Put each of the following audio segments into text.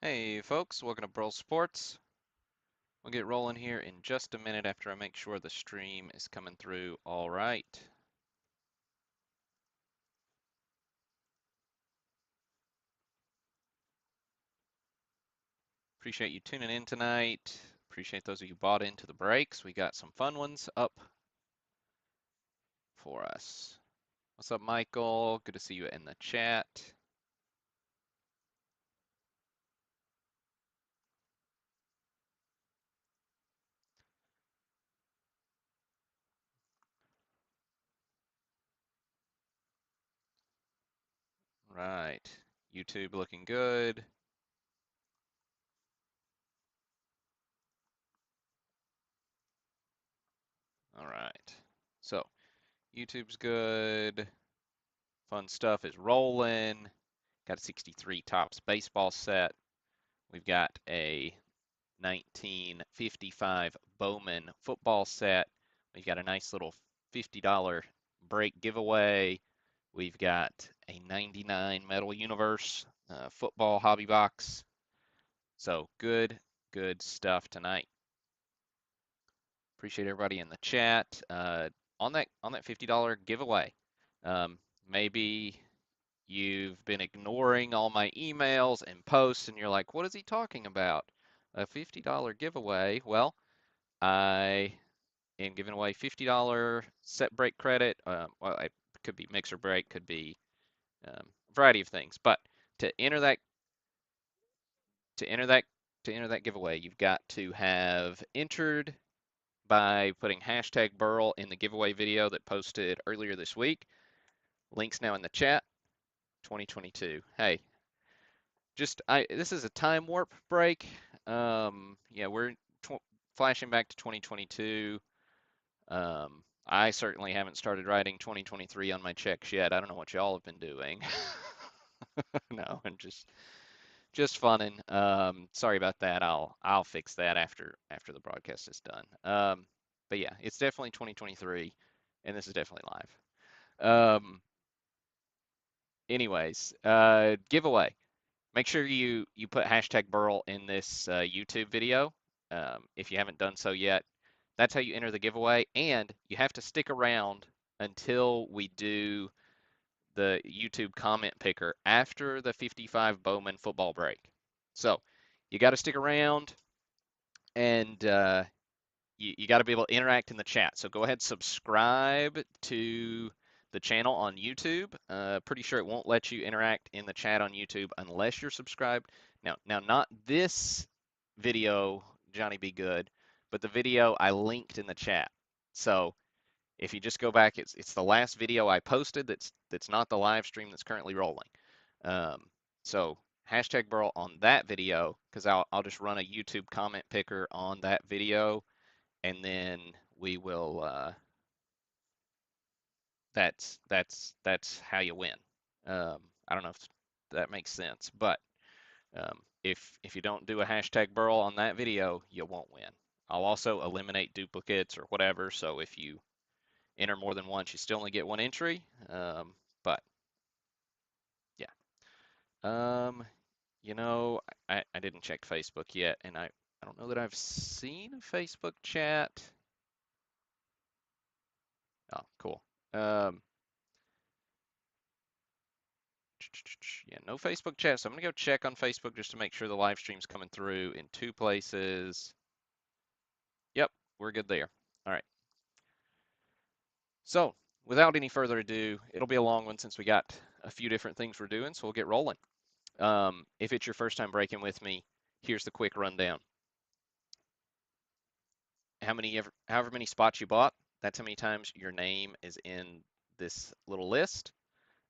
Hey folks, welcome to Burl Sports. We'll get rolling here in just a minute after I make sure the stream is coming through all right. Appreciate you tuning in tonight. Appreciate those of you who bought into the breaks. We got some fun ones up for us. What's up, Michael? Good to see you in the chat. Right. YouTube looking good. All right. So, YouTube's good. Fun stuff is rolling. Got a 63 Topps baseball set. We've got a 1955 Bowman football set. We've got a nice little $50 break giveaway. We've got a 99 Metal Universe football hobby box. So good stuff tonight. Appreciate everybody in the chat. On that $50 giveaway. Maybe you've been ignoring all my emails and posts and you're like, what is he talking about? A $50 giveaway? Well, I am giving away $50 set break credit. Well, it could be mixer break, could be a variety of things. But to enter that, to enter that, to enter that giveaway, you've got to have entered by putting hashtag Burl in the giveaway video that posted earlier this week. Links now in the chat. 2022. Hey, this is a time warp break. Yeah, we're flashing back to 2022. I certainly haven't started writing 2023 on my checks yet. I don't know what y'all have been doing. No, I'm just funning. Sorry about that. I'll fix that after the broadcast is done. But yeah, it's definitely 2023, and this is definitely live. Anyways, giveaway. Make sure you put hashtag Burl in this YouTube video if you haven't done so yet. That's how you enter the giveaway, and you have to stick around until we do the YouTube comment picker after the 55 Bowman football break. So you got to stick around, and you got to be able to interact in the chat. So go ahead, subscribe to the channel on YouTube. Pretty sure it won't let you interact in the chat on YouTube unless you're subscribed. Now, not this video, Johnny Be Good, but the video I linked in the chat. So if you just go back, it's the last video I posted. That's not the live stream that's currently rolling. Um, so hashtag Burl on that video because I'll just run a YouTube comment picker on that video and then we will that's how you win. I don't know if that makes sense, but if you don't do a hashtag Burl on that video, you won't win. I'll also eliminate duplicates or whatever, so if you enter more than once, you still only get one entry. But yeah, um, I didn't check Facebook yet, and I don't know that I've seen a Facebook chat. Oh, cool. Um, Yeah, no Facebook chat. So I'm gonna go check on Facebook just to make sure the live stream's coming through in two places. Yep, we're good there. All right. So without any further ado, it'll be a long one since we got a few different things we're doing, so we'll get rolling. If it's your first time breaking with me, here's the quick rundown. However many spots you bought, that's how many times your name is in this little list.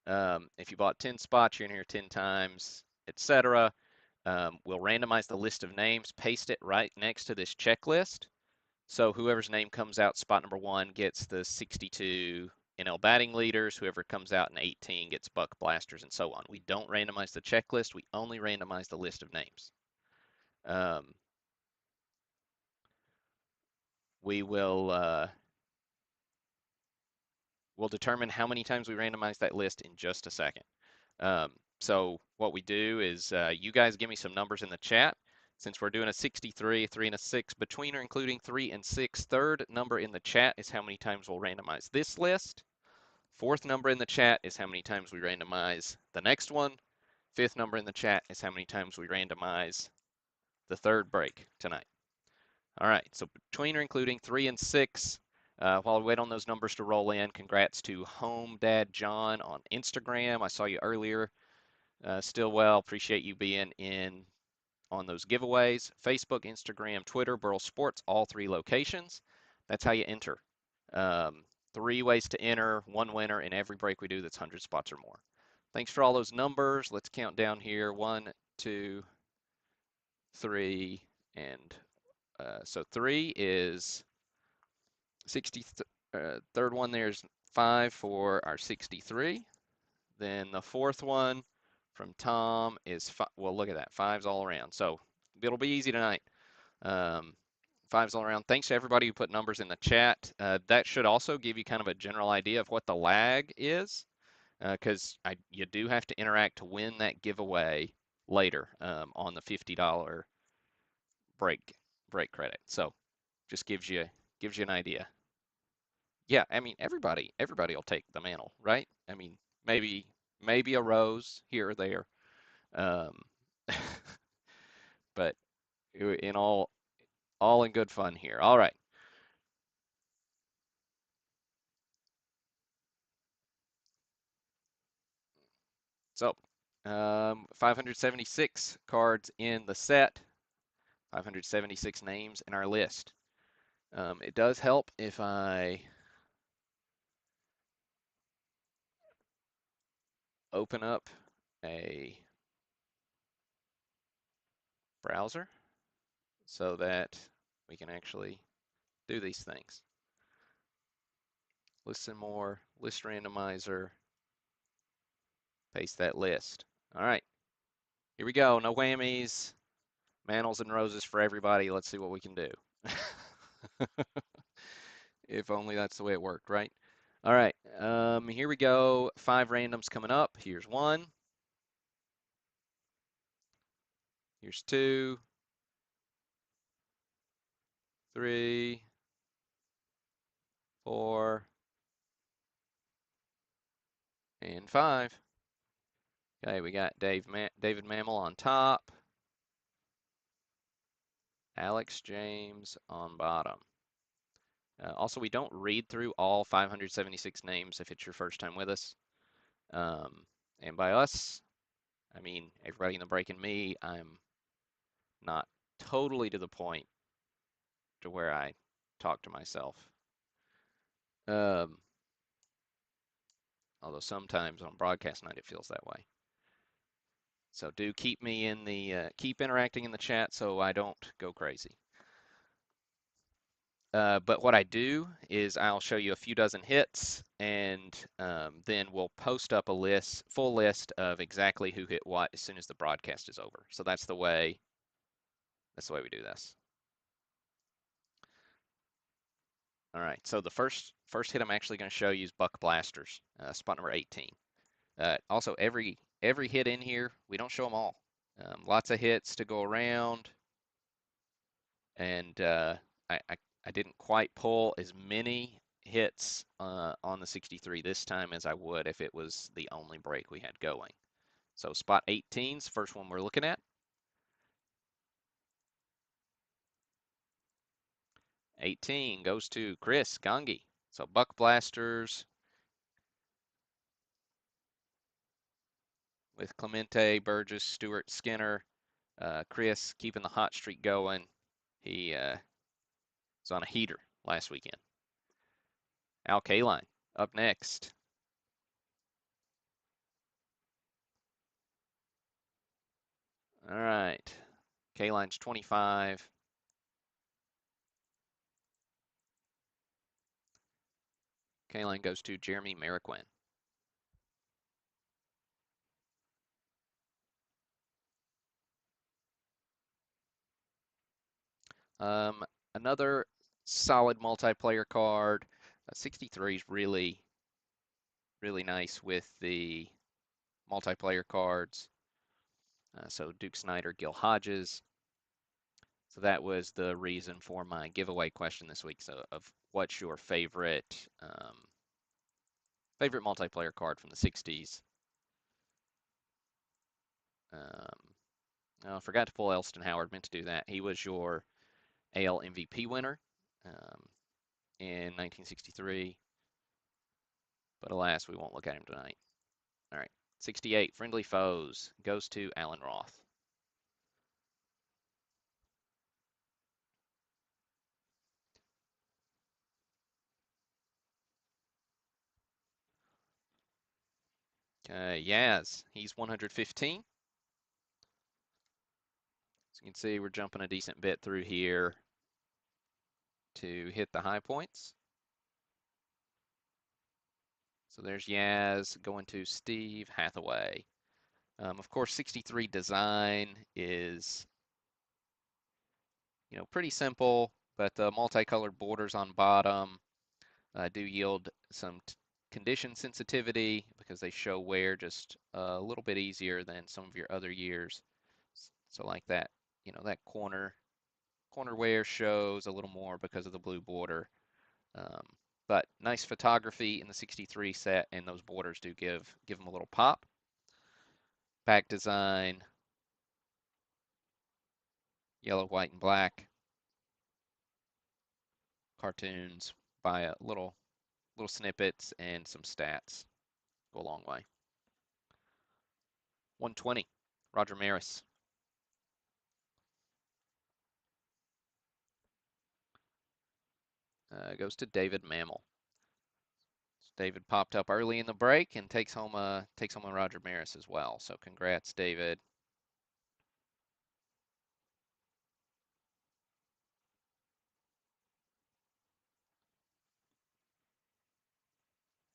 If you bought 10 spots, you're in here 10 times, etc. We'll randomize the list of names, paste it right next to this checklist. So whoever's name comes out spot number 1 gets the 62 NL batting leaders. Whoever comes out in 18 gets Buck Blasters and so on. We don't randomize the checklist. We only randomize the list of names. We will we'll determine how many times we randomize that list in just a second. So what we do is you guys give me some numbers in the chat. Since we're doing a 63, a 3, and a 6, between or including 3 and 6, third number in the chat is how many times we'll randomize this list. Fourth number in the chat is how many times we randomize the next one. Fifth number in the chat is how many times we randomize the third break tonight. All right, so between or including 3 and 6, while we wait on those numbers to roll in, congrats to Home Dad John on Instagram. I saw you earlier. Still well, appreciate you being in on those giveaways. Facebook, Instagram, Twitter, Burl Sports, all 3 locations. That's how you enter. 3 ways to enter, 1 winner in every break we do that's 100 spots or more. Thanks for all those numbers. Let's count down here. 1, 2, 3, and so 3 is 60. Third one there's 5 for our 63. Then the fourth one from Tom is well, look at that, 5s all around. So it'll be easy tonight. 5s all around. Thanks to everybody who put numbers in the chat. That should also give you kind of a general idea of what the lag is, because you do have to interact to win that giveaway later on the $50 break credit. So just gives you an idea. Yeah, I mean everybody will take the mantle, right? I mean maybe a rose here or there, um, but in all in good fun here. All right. So 576 cards in the set, 576 names in our list. It does help if I open up a browser so that we can actually do these things. Listen more, list randomizer, paste that list. All right, here we go. No whammies, mantles and roses for everybody. Let's see what we can do. If only that's the way it worked, right? All right, here we go. 5 randoms coming up. Here's 1. Here's 2, 3, 4, and 5. Okay, we got David Mammal on top, Alex James on bottom. Also, we don't read through all 576 names if it's your first time with us. And by us, I mean everybody in the break and me. I'm not totally to the point to where I talk to myself. Um, Although sometimes on broadcast night it feels that way. So do keep me in the keep interacting in the chat so I don't go crazy. But what I do is I'll show you a few dozen hits, and then we'll post up a full list of exactly who hit what as soon as the broadcast is over. So that's the way we do this. All right. So the first hit I'm actually going to show you is Buck Blasters, spot number 18. Also, every hit in here, we don't show them all. Lots of hits to go around, and I didn't quite pull as many hits on the 63 this time as I would if it was the only break we had going. So spot 18's first one we're looking at. 18 goes to Chris Gangi. So Buck Blasters with Clemente, Burgess, Stewart, Skinner. Chris keeping the hot streak going. He was on a heater last weekend. Al Kaline up next. All right. Kaline's 25. Kaline goes to Jeremy Mariquin. Another solid multiplayer card. 63 is really nice with the multiplayer cards. So Duke Snyder, Gil Hodges. So that was the reason for my giveaway question this week. So of what's your favorite multiplayer card from the 60s? I forgot to pull Elston Howard. Meant to do that. He was your AL MVP winner in 1963, but alas, we won't look at him tonight. All right, 68 Friendly Foes goes to Alan Roth. Yaz, he's 115. So you can see we're jumping a decent bit through here to hit the high points. So there's Yaz going to Steve Hathaway. Of course, 63 design is, pretty simple, but the multicolored borders on bottom do yield some condition sensitivity because they show wear just a little bit easier than some of your other years. So like that, that corner wear shows a little more because of the blue border. Um, but nice photography in the 63 set, and those borders do give them a little pop. Back design, yellow, white, and black. Cartoons by a little snippets and some stats go a long way. 120, Roger Maris. Goes to David Mammal. So David popped up early in the break and takes home a Roger Maris as well. So congrats, David.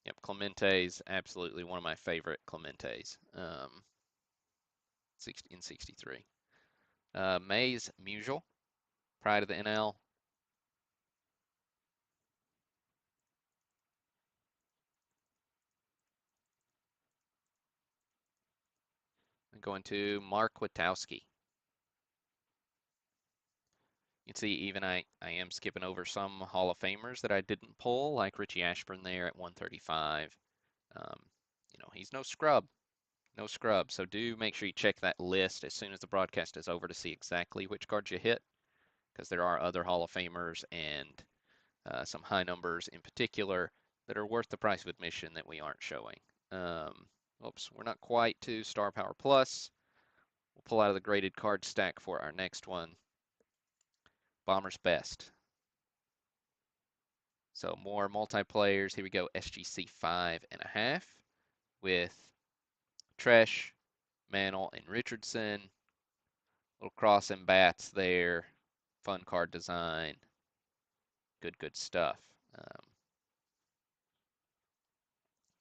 Yep, Clemente's absolutely one of my favorite Clemente's. In 63. Mays Musial, Pride of the NL. I'm going to Mark Witkowski. You can see even I am skipping over some Hall of Famers that I didn't pull, like Richie Ashburn there at 135. Um, he's no scrub, no scrub. So do make sure you check that list as soon as the broadcast is over to see exactly which cards you hit, because there are other Hall of Famers and some high numbers in particular that are worth the price of admission that we aren't showing. Oops, we're not quite to Star Power Plus. We'll pull out of the graded card stack for our next one. Bomber's Best. So more multiplayers. Here we go. SGC 5.5 with Tresh, Mantle, and Richardson. Little cross and bats there. Fun card design. Good stuff.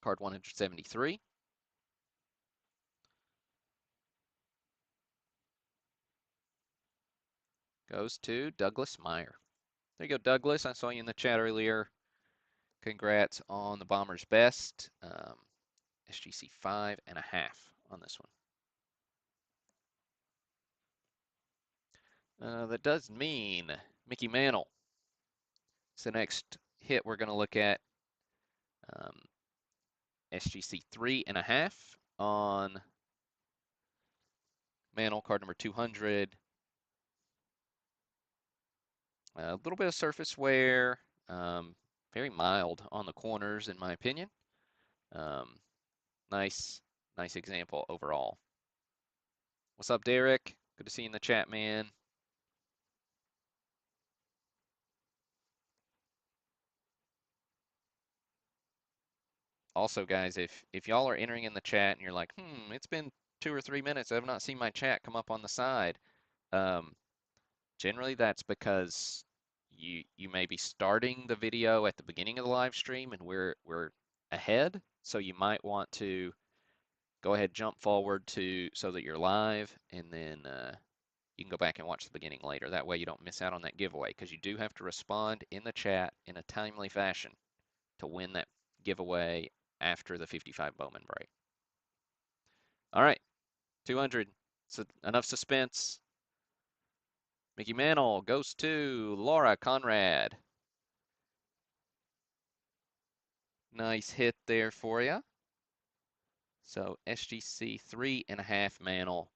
Card 173. Goes to Douglas Meyer. There you go, Douglas. I saw you in the chat earlier. Congrats on the Bombers' Best. SGC 5.5 on this one. That does mean Mickey Mantle. It's the next hit we're going to look at. SGC 3.5 on Mantle, card number 200. A little bit of surface wear, very mild on the corners in my opinion. Um, nice example overall. What's up, Derek? Good to see you in the chat, man. Also, guys, if y'all are entering in the chat and you're like, it's been 2 or 3 minutes, I have not seen my chat come up on the side. Generally, that's because you may be starting the video at the beginning of the live stream and we're ahead, so you might want to go ahead, jump forward so that you're live, and then you can go back and watch the beginning later. That way you don't miss out on that giveaway, because you do have to respond in the chat in a timely fashion to win that giveaway after the 55 Bowman break. All right, 200. So enough suspense. Mickey Mantle goes to Laura Conrad. Nice hit there for you. So SGC 3.5 Mantle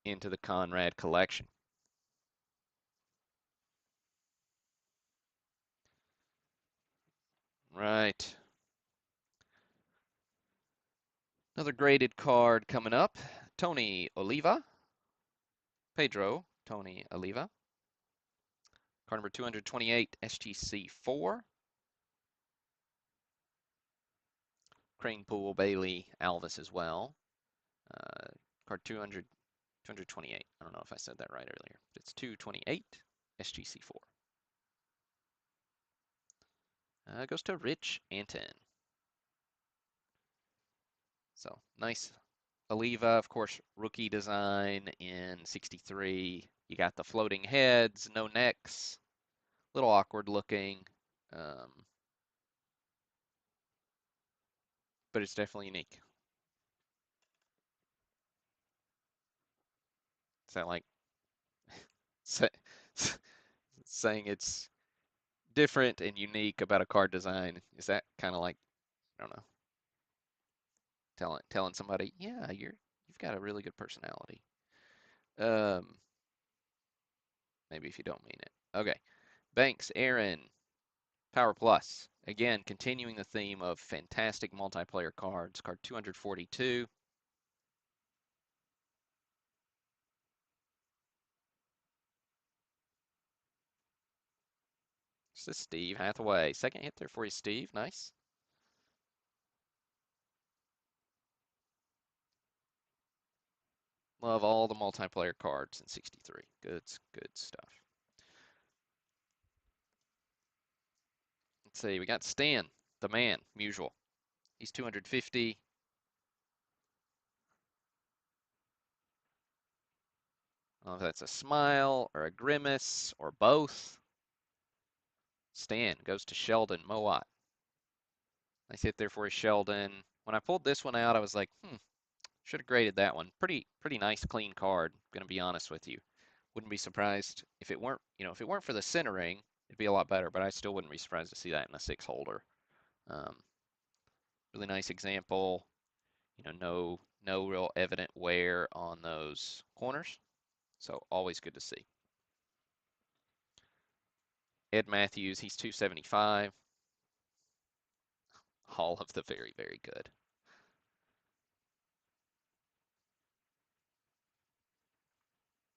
into the Conrad collection. Right. Another graded card coming up. Tony Oliva. Pedro Tony Oliva. Card number 228, SGC 4. Crane Pool, Bailey, Alvis as well. Card 228. I don't know if I said that right earlier. It's 228, SGC 4. Goes to Rich Anton. So nice Oliva, of course, rookie design in 63. You got the floating heads, no necks, little awkward looking, um, but it's definitely unique. Is that like saying it's different and unique about a card design? Is that kind of like, I don't know, telling somebody, yeah, you've got a really good personality. Um, maybe if you don't mean it. Okay. Banks, Aaron, Power Plus. Again, continuing the theme of fantastic multiplayer cards. Card 242. This is Steve Hathaway. Second hit there for you, Steve. Nice. Love all the multiplayer cards in 63. Good stuff. Let's see. We got Stan, the man, usual. He's 250. I don't know if that's a smile or a grimace or both. Stan goes to Sheldon Mowat. Nice hit there for you, Sheldon. When I pulled this one out, I was like, should have graded that one. Pretty nice, clean card. Gonna be honest with you. Wouldn't be surprised if it weren't, if it weren't for the centering, it'd be a lot better. But I still wouldn't be surprised to see that in a 6 holder. Um, really nice example. No real evident wear on those corners. So always good to see. Ed Matthews, he's 275. All of the very good.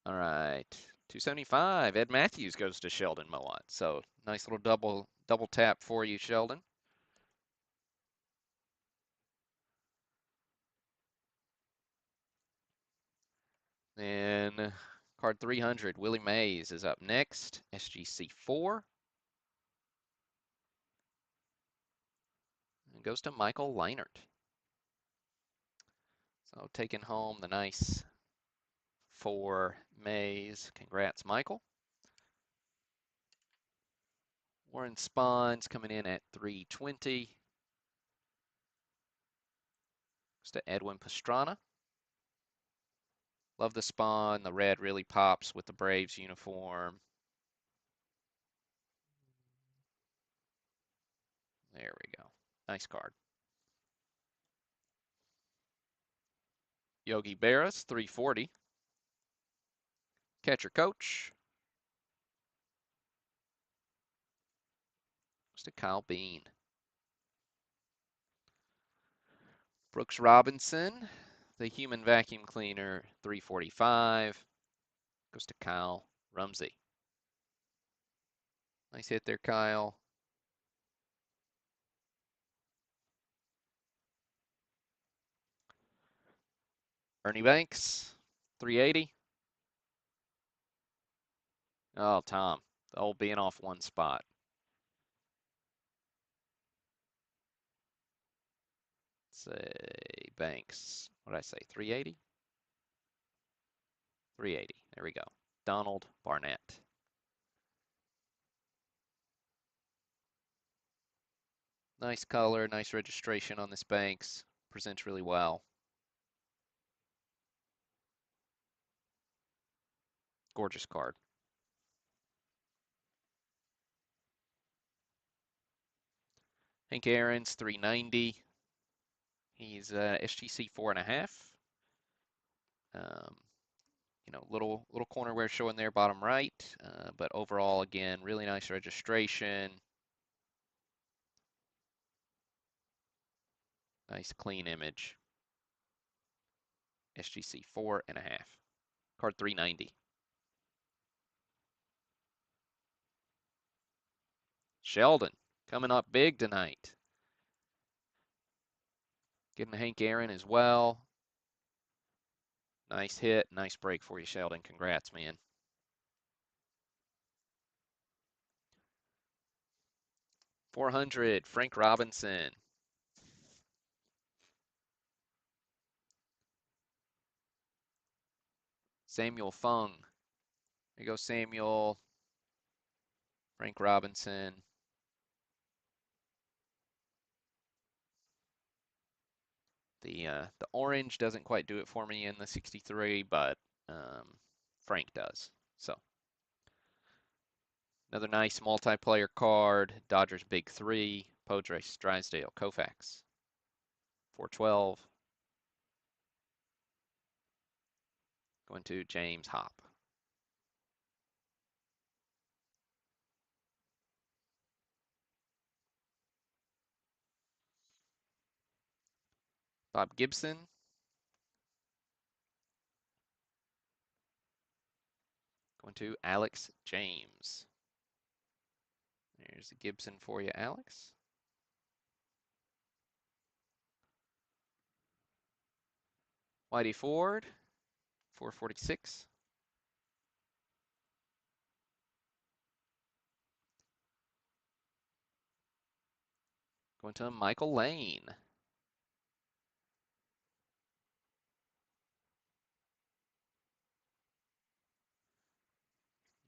All right. 275. Ed Matthews goes to Sheldon Mowat. So nice little double tap for you, Sheldon. And card 300, Willie Mays is up next. SGC 4. And goes to Michael Leinert. So taking home the nice 4 Mays. Congrats, Michael. Warren Spahns coming in at 320. Goes to Edwin Pastrana. Love the Spawn. The red really pops with the Braves uniform. There we go. Nice card. Yogi Berra's 340. Catcher coach. Goes to Kyle Bean. Brooks Robinson, the human vacuum cleaner, 345. Goes to Kyle Rumsey. Nice hit there, Kyle. Ernie Banks, 380. Oh, Tom, the old being off one spot. Let's say Banks. What did I say? 380? 380. There we go. Donald Barnett. Nice color, nice registration on this Banks. Presents really well. Gorgeous card. Hank Aaron's 390. He's SGC 4.5. Um, little cornerware showing there, bottom right. But overall, again, really nice registration. Nice clean image. SGC 4.5. Card 390. Sheldon coming up big tonight. Getting Hank Aaron as well. Nice hit, nice break for you, Sheldon. Congrats, man. $400, Frank Robinson. Samuel Fung. There you go, Samuel. Frank Robinson. The orange doesn't quite do it for me in the 63, but Frank does. So another nice multiplayer card. Dodgers Big Three. Podres, Drysdale, Koufax. 412. Going to James Hop. Bob Gibson. Going to Alex James. There's a Gibson for you, Alex. Whitey Ford, 446. Going to Michael Lane.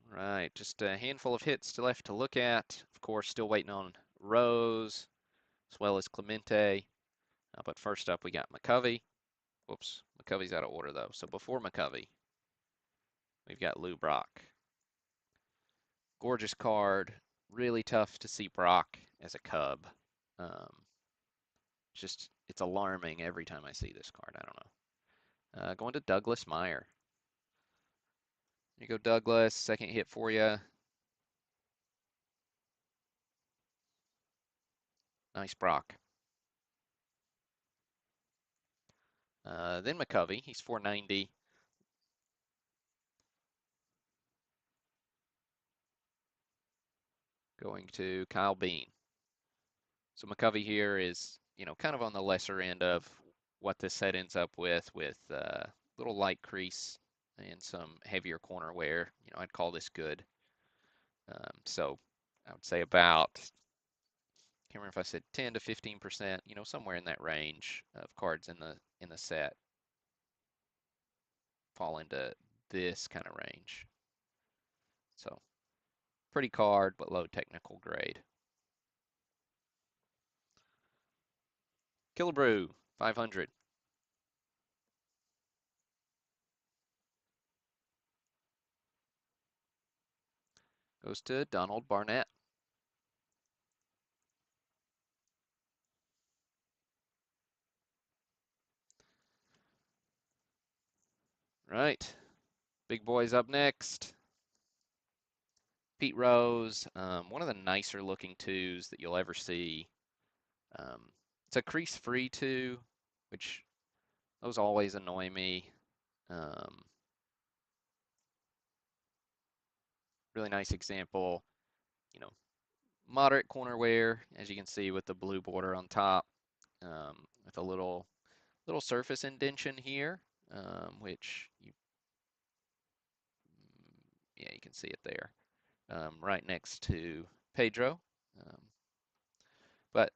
All right, just a handful of hits left to look at. Of course, still waiting on Rose as well as Clemente. But first up, we got McCovey. Whoops, McCovey's out of order though. So before McCovey, we've got Lou Brock. Gorgeous card. Really tough to see Brock as a Cub. It's alarming every time I see this card. I don't know. Going to Douglas Meyer. There you go, Douglas. Second hit for you. Nice Brock. Then McCovey. He's 490. Going to Kyle Bean. So McCovey here is, kind of on the lesser end of what this set ends up with little light crease and some heavier corner wear. I'd call this good. So I would say about, can't remember if I said 10 to 15%, somewhere in that range of cards in the set fall into this kind of range. So pretty card, but low technical grade. Killebrew, 500. Goes to Donald Barnett. Right. Big boys up next. Pete Rose, one of the nicer looking twos that you'll ever see. It's a crease free two, which those always annoy me. Really nice example, you know, moderate corner wear, as you can see with the blue border on top, with a little surface indentation here, which yeah, you can see it there, right next to Pedro. Um, but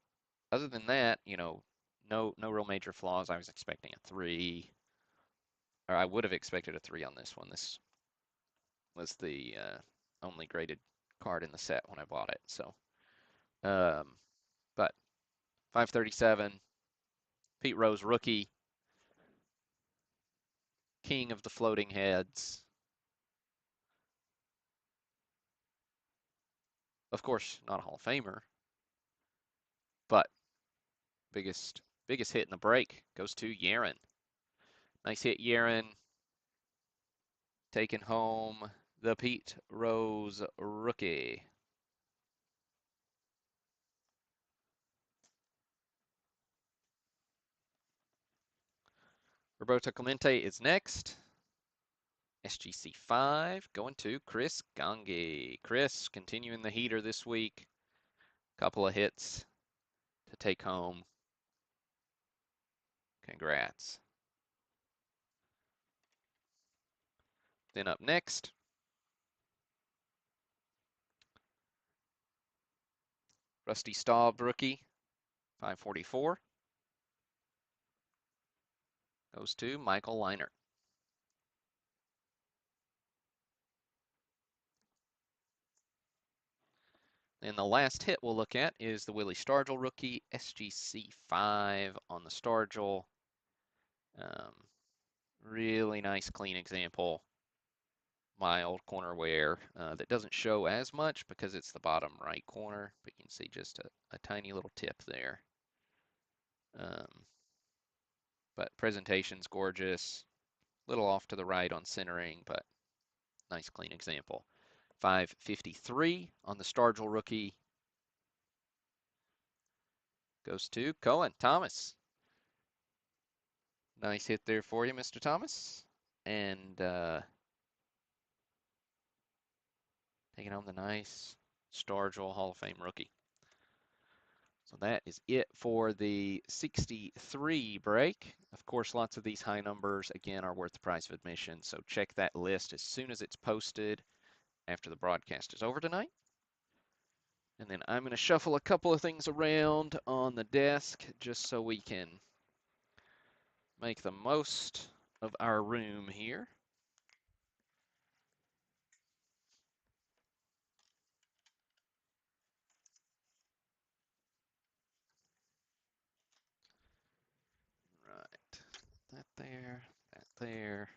other than that, no real major flaws. I was expecting a 3, or I would have expected a 3 on this one. This was the only graded card in the set when I bought it. So, but 537, Pete Rose rookie, king of the floating heads. Of course, not a Hall of Famer, but biggest hit in the break goes to Yaron. Nice hit, Yaron. Taking home the Pete Rose rookie. Roberto Clemente is next. SGC 5 going to Chris Gangi. Chris continuing the heater this week. Couple of hits to take home. Congrats. Then up next, Rusty Staub rookie, 544, goes to Michael Leinert. And the last hit we'll look at is the Willie Stargell rookie, SGC 5 on the Stargell. Really nice, clean example. My old corner wear that doesn't show as much because it's the bottom right corner, but you can see just a tiny little tip there. But presentation's gorgeous. Little off to the right on centering, but nice clean example. 553 on the Stargell rookie goes to Cohen Thomas. Nice hit there for you, Mr. Thomas. And taking home the nice Stargell Hall of Fame rookie. So that is it for the 63 break. Of course, lots of these high numbers, again, are worth the price of admission. So check that list as soon as it's posted after the broadcast is over tonight. And then I'm going to shuffle a couple of things around on the desk just so we can make the most of our room here. Right, that there, that there.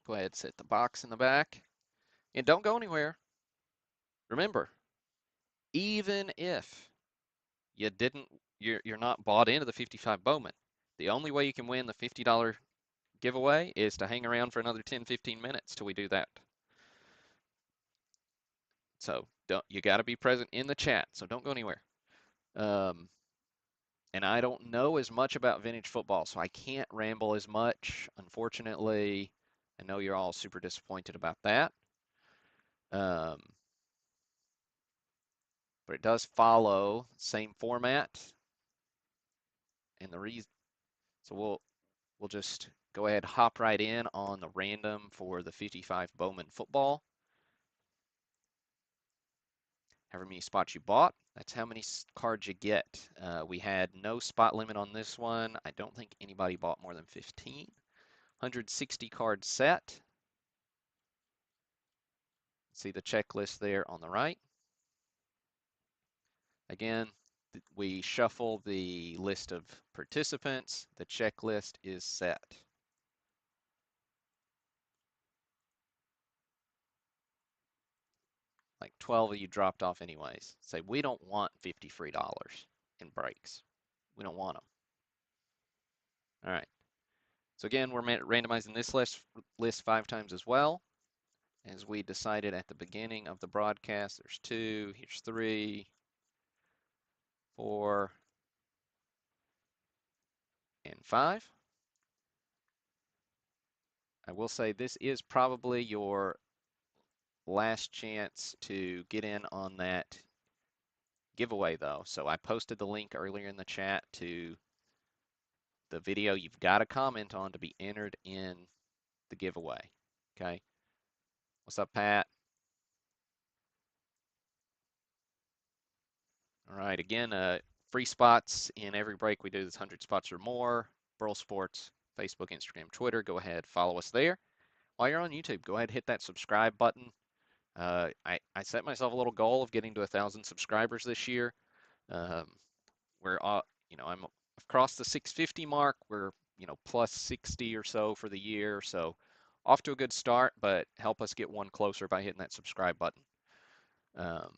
Go ahead, set the box in the back. And don't go anywhere. Remember, even if you didn't, you're not bought into the 55 Bowman, the only way you can win the $50 giveaway is to hang around for another 10, 15 minutes till we do that. So you got to be present in the chat, so don't go anywhere. And I don't know as much about vintage football, so I can't ramble as much, unfortunately. I know you're all super disappointed about that. But it does follow same format. And the reason, so we'll just go ahead, hop right in on the random for the 55 Bowman football. However many spots you bought, that's how many cards you get. We had no spot limit on this one. I don't think anybody bought more than 15. 160 card set. See the checklist there on the right. Again, we shuffle the list of participants. The checklist is set. Like 12 of you dropped off anyways. Say, we don't want 50 free dollars in breaks. We don't want them. All right. So again, we're randomizing this list 5 times as well. As we decided at the beginning of the broadcast, there's 2, here's 3, 4, and 5. I will say this is probably your last chance to get in on that giveaway though. So I posted the link earlier in the chat to the video you've got to comment on to be entered in the giveaway. Okay. What's up, Pat? All right. Again, free spots in every break we do. This 100 spots or more. Burl Sports, Facebook, Instagram, Twitter. Go ahead, follow us there. While you're on YouTube, go ahead, hit that subscribe button. I set myself a little goal of getting to 1,000 subscribers this year. We're I'm across the 650 mark. We're plus 60 or so for the year. So off to a good start, but help us get one closer by hitting that subscribe button. Um,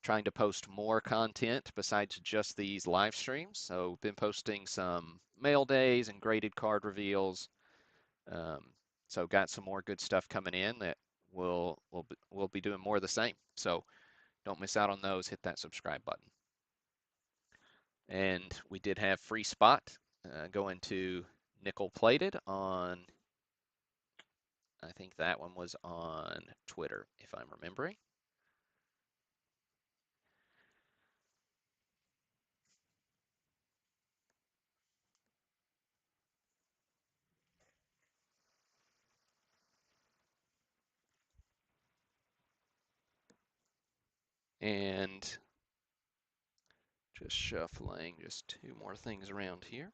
Trying to post more content besides just these live streams. So been posting some mail days and graded card reveals. Um, so got some more good stuff coming in that we'll be doing more of the same. So don't miss out on those. Hit that subscribe button. And we did have free spot going to nickel plated on, I think that one was on Twitter, if I'm remembering. And just shuffling just two more things around here.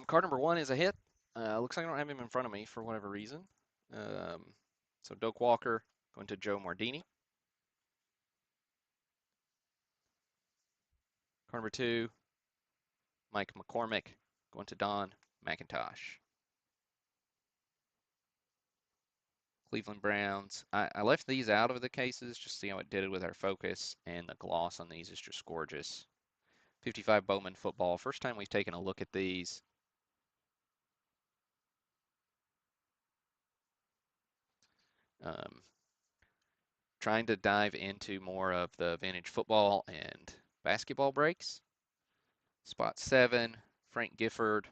Card number one is a hit. Looks like I don't have him in front of me for whatever reason. Um, so Doak Walker going to Joe Mardini. Card number two, Mike McCormick going to Don McIntosh. Cleveland Browns. I left these out of the cases just to see how it did with our focus, and the gloss on these is just gorgeous. 55 Bowman football. First time we've taken a look at these. Um, Trying to dive into more of the vintage football and basketball breaks. Spot 7, Frank Gifford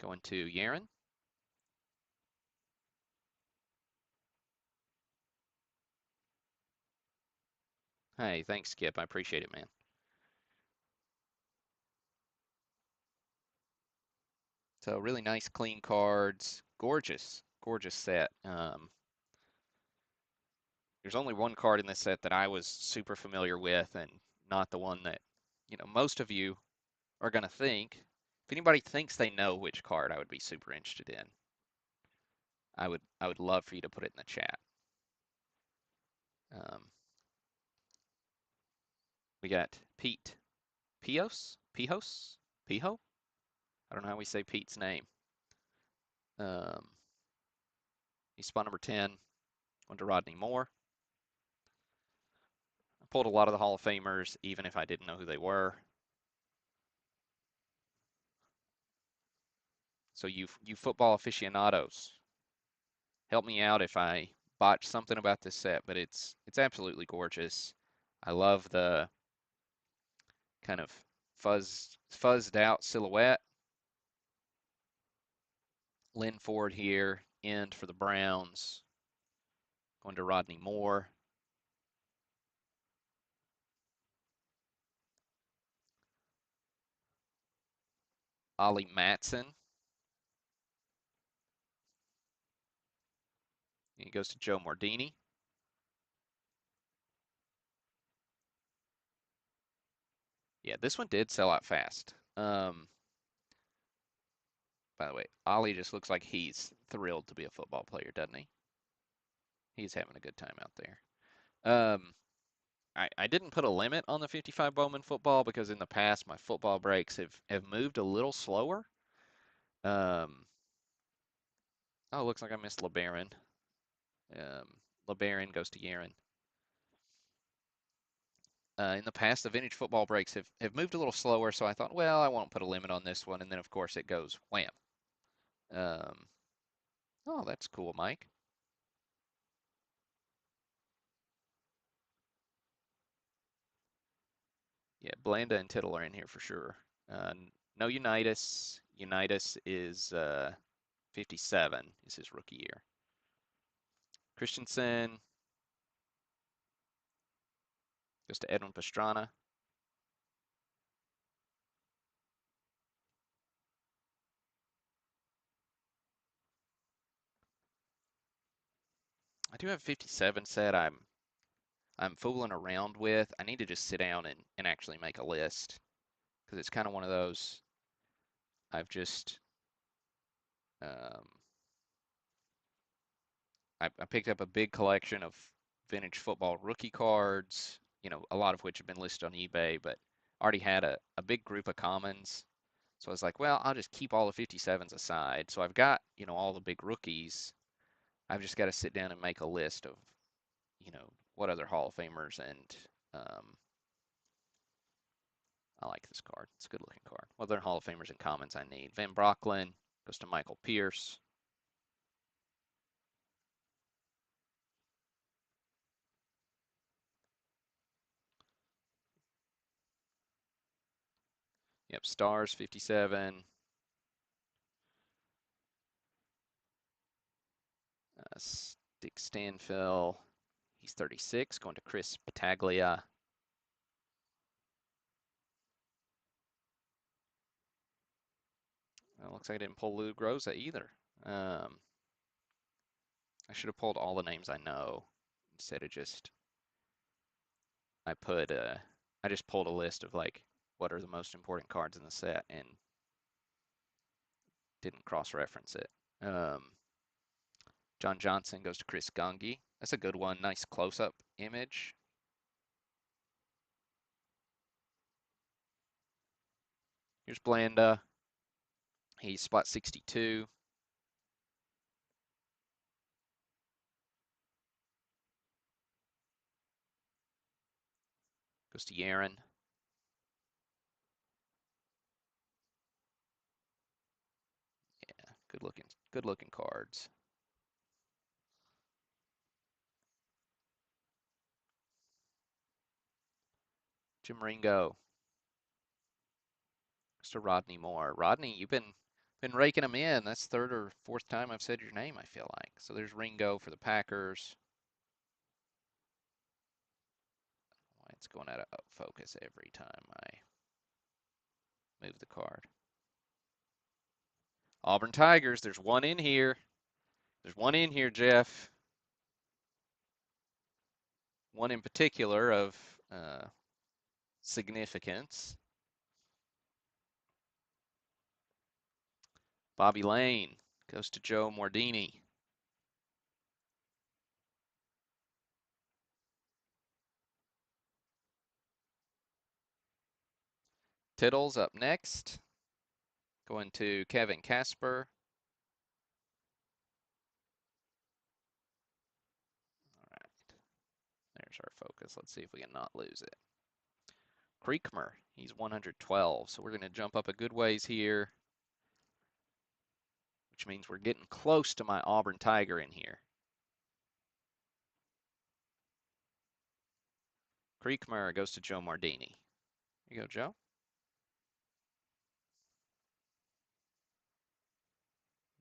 going to Yaron. Hey, thanks, Skip. I appreciate it, man. So really nice, clean cards. Gorgeous, gorgeous set. There's only one card in this set that I was super familiar with, and not the one that most of you are going to think. If anybody thinks they know which card, I would be super interested in. I would love for you to put it in the chat. Um, we got Pete Piho. I don't know how we say Pete's name. Um, he's spot number 10. Went to Rodney Moore. I pulled a lot of the Hall of Famers, even if I didn't know who they were. So you football aficionados, help me out if I botch something about this set, but it's absolutely gorgeous. I love the kind of fuzzed out silhouette. Lynn Ford here, end for the Browns. Going to Rodney Moore. Ollie Matson. He goes to Joe Mardini. Yeah, this one did sell out fast. By the way, Ollie just looks like he's thrilled to be a football player, doesn't he? He's having a good time out there. Um, I didn't put a limit on the 55 Bowman football because in the past my football breaks have moved a little slower. Um, oh, looks like I missed LeBaron. LeBaron goes to Yaron. In the past, the vintage football breaks have moved a little slower, so I thought, well, I won't put a limit on this one. And then, of course, it goes wham. Um, oh, that's cool, Mike. Yeah, Blanda and Tittle are in here for sure. No Unitas. Unitas is 57 is his rookie year. Christensen goes to Edwin Pastrana. I do have 57 set I'm fooling around with. I need to just sit down and actually make a list because it's kind of one of those I've just Um, I picked up a big collection of vintage football rookie cards, a lot of which have been listed on eBay, but already had a big group of commons. So I was like, well, I'll just keep all the 57s aside. So I've got, all the big rookies. I've just got to sit down and make a list of, what other Hall of Famers and I like this card. It's a good looking card. What other Hall of Famers and commons I need? Van Brocklin goes to Michael Pierce. Yep, Stars 57. Dick Stanfill. He's 36, going to Chris Battaglia. Looks like I didn't pull Lou Groza either. I should have pulled all the names I know instead of just I just pulled a list of like what are the most important cards in the set and didn't cross-reference it. John Johnson goes to Chris Gungy. That's a good one. Nice close-up image. Here's Blanda. He's spot 62. Goes to Yaron. Yeah, good looking cards. Jim Ringo. Goes to Rodney Moore. Rodney, you've been raking them in. That's third or fourth time I've said your name, I feel like. So there's Ringo for the Packers. Why it's going out of focus every time I move the card. Auburn Tigers, there's one in here. There's one in here, Jeff. One in particular of significance. Bobby Lane goes to Joe Mordini. Tittles up next. Going to Kevin Casper. All right. There's our focus. Let's see if we can not lose it. Creekmer, he's 112. So we're going to jump up a good ways here, which means we're getting close to my Auburn Tiger in here. Creekmer goes to Joe Mardini. Here you go, Joe.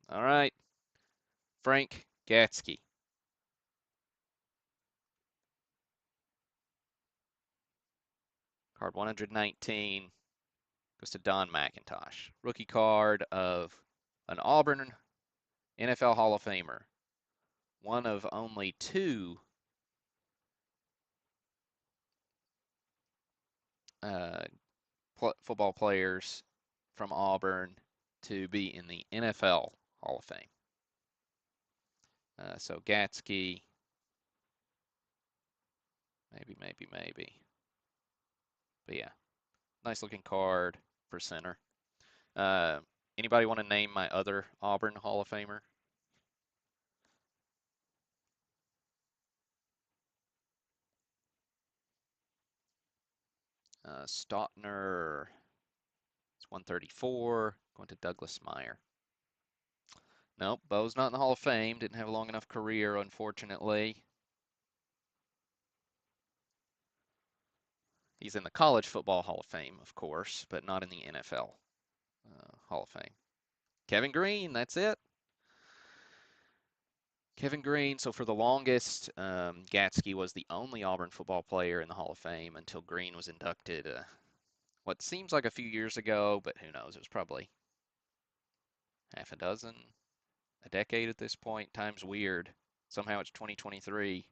All right. Frank Gatsky. Card 119 goes to Don McIntosh. Rookie card of an Auburn NFL Hall of Famer. One of only two uh, football players from Auburn to be in the NFL Hall of Fame. So Gatsky, maybe. But yeah, nice looking card for center. Uh, Anybody want to name my other Auburn Hall of Famer? Stautner, it's 134, going to Douglas Meyer. Nope, Bo's not in the Hall of Fame. Didn't have a long enough career, unfortunately. He's in the College Football Hall of Fame, of course, but not in the NFL Hall of Fame. Kevin Green, that's it. Kevin Green. So for the longest, Gatsky was the only Auburn football player in the Hall of Fame until Green was inducted what seems like a few years ago, but who knows? It was probably half a dozen, a decade at this point. Time's weird. Somehow it's 2023.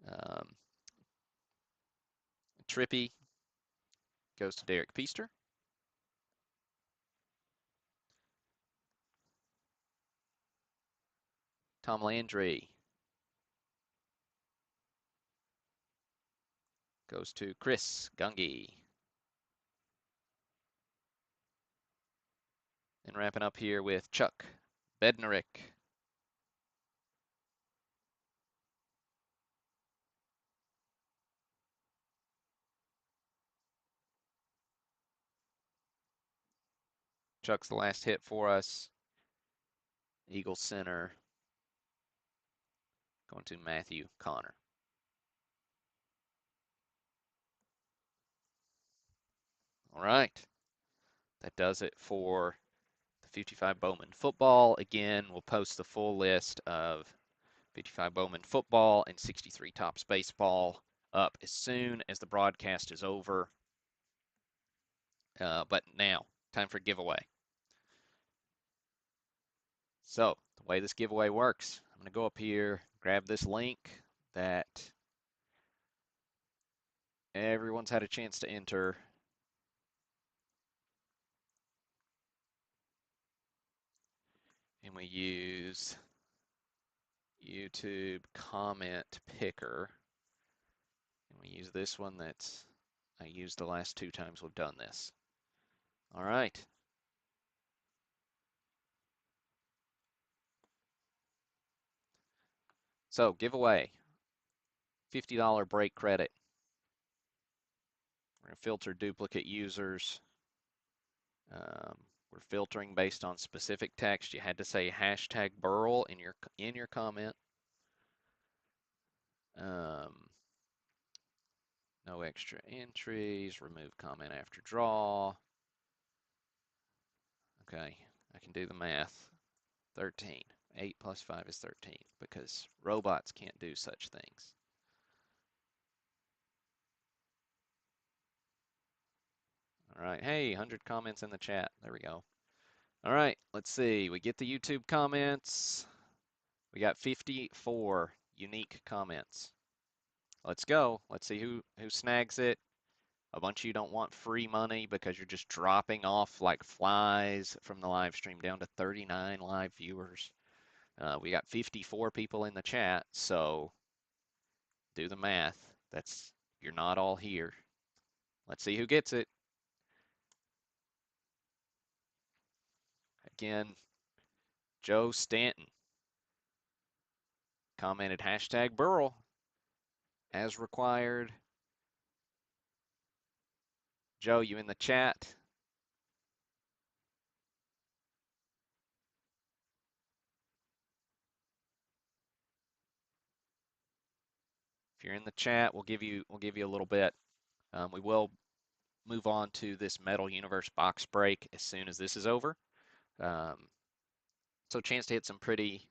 Um, Trippy goes to Derek Peaster. Tom Landry goes to Chris Gungy. And wrapping up here with Chuck Bednarik. Chuck's the last hit for us. Eagles center going to Matthew Connor. All right. That does it for the 55 Bowman football. Again, we'll post the full list of 55 Bowman football and 63 Tops baseball up as soon as the broadcast is over. But now, time for giveaway. So, the way this giveaway works, I'm going to go up here, grab this link that everyone's had a chance to enter. And we use YouTube comment picker. And we use this one that I used the last 2 times we've done this. All right. So, giveaway, $50 break credit. We're going to filter duplicate users. We're filtering based on specific text. You had to say hashtag Burl in your comment. No extra entries. Remove comment after draw. Okay, I can do the math. 13. 8 plus 5 is 13 because robots can't do such things. All right, hey, 100 comments in the chat. There we go. All right, let's see. We get the YouTube comments. We got 54 unique comments. Let's go. Let's see who snags it. A bunch of you don't want free money because you're just dropping off like flies from the live stream down to 39 live viewers. We got 54 people in the chat, so do the math. You're not all here. Let's see who gets it. Again, Joe Stanton commented hashtag Burl as required. Joe, you in the chat? If you're in the chat, we'll give you a little bit. We will move on to this Metal Universe box break as soon as this is over. So chance to hit some pretty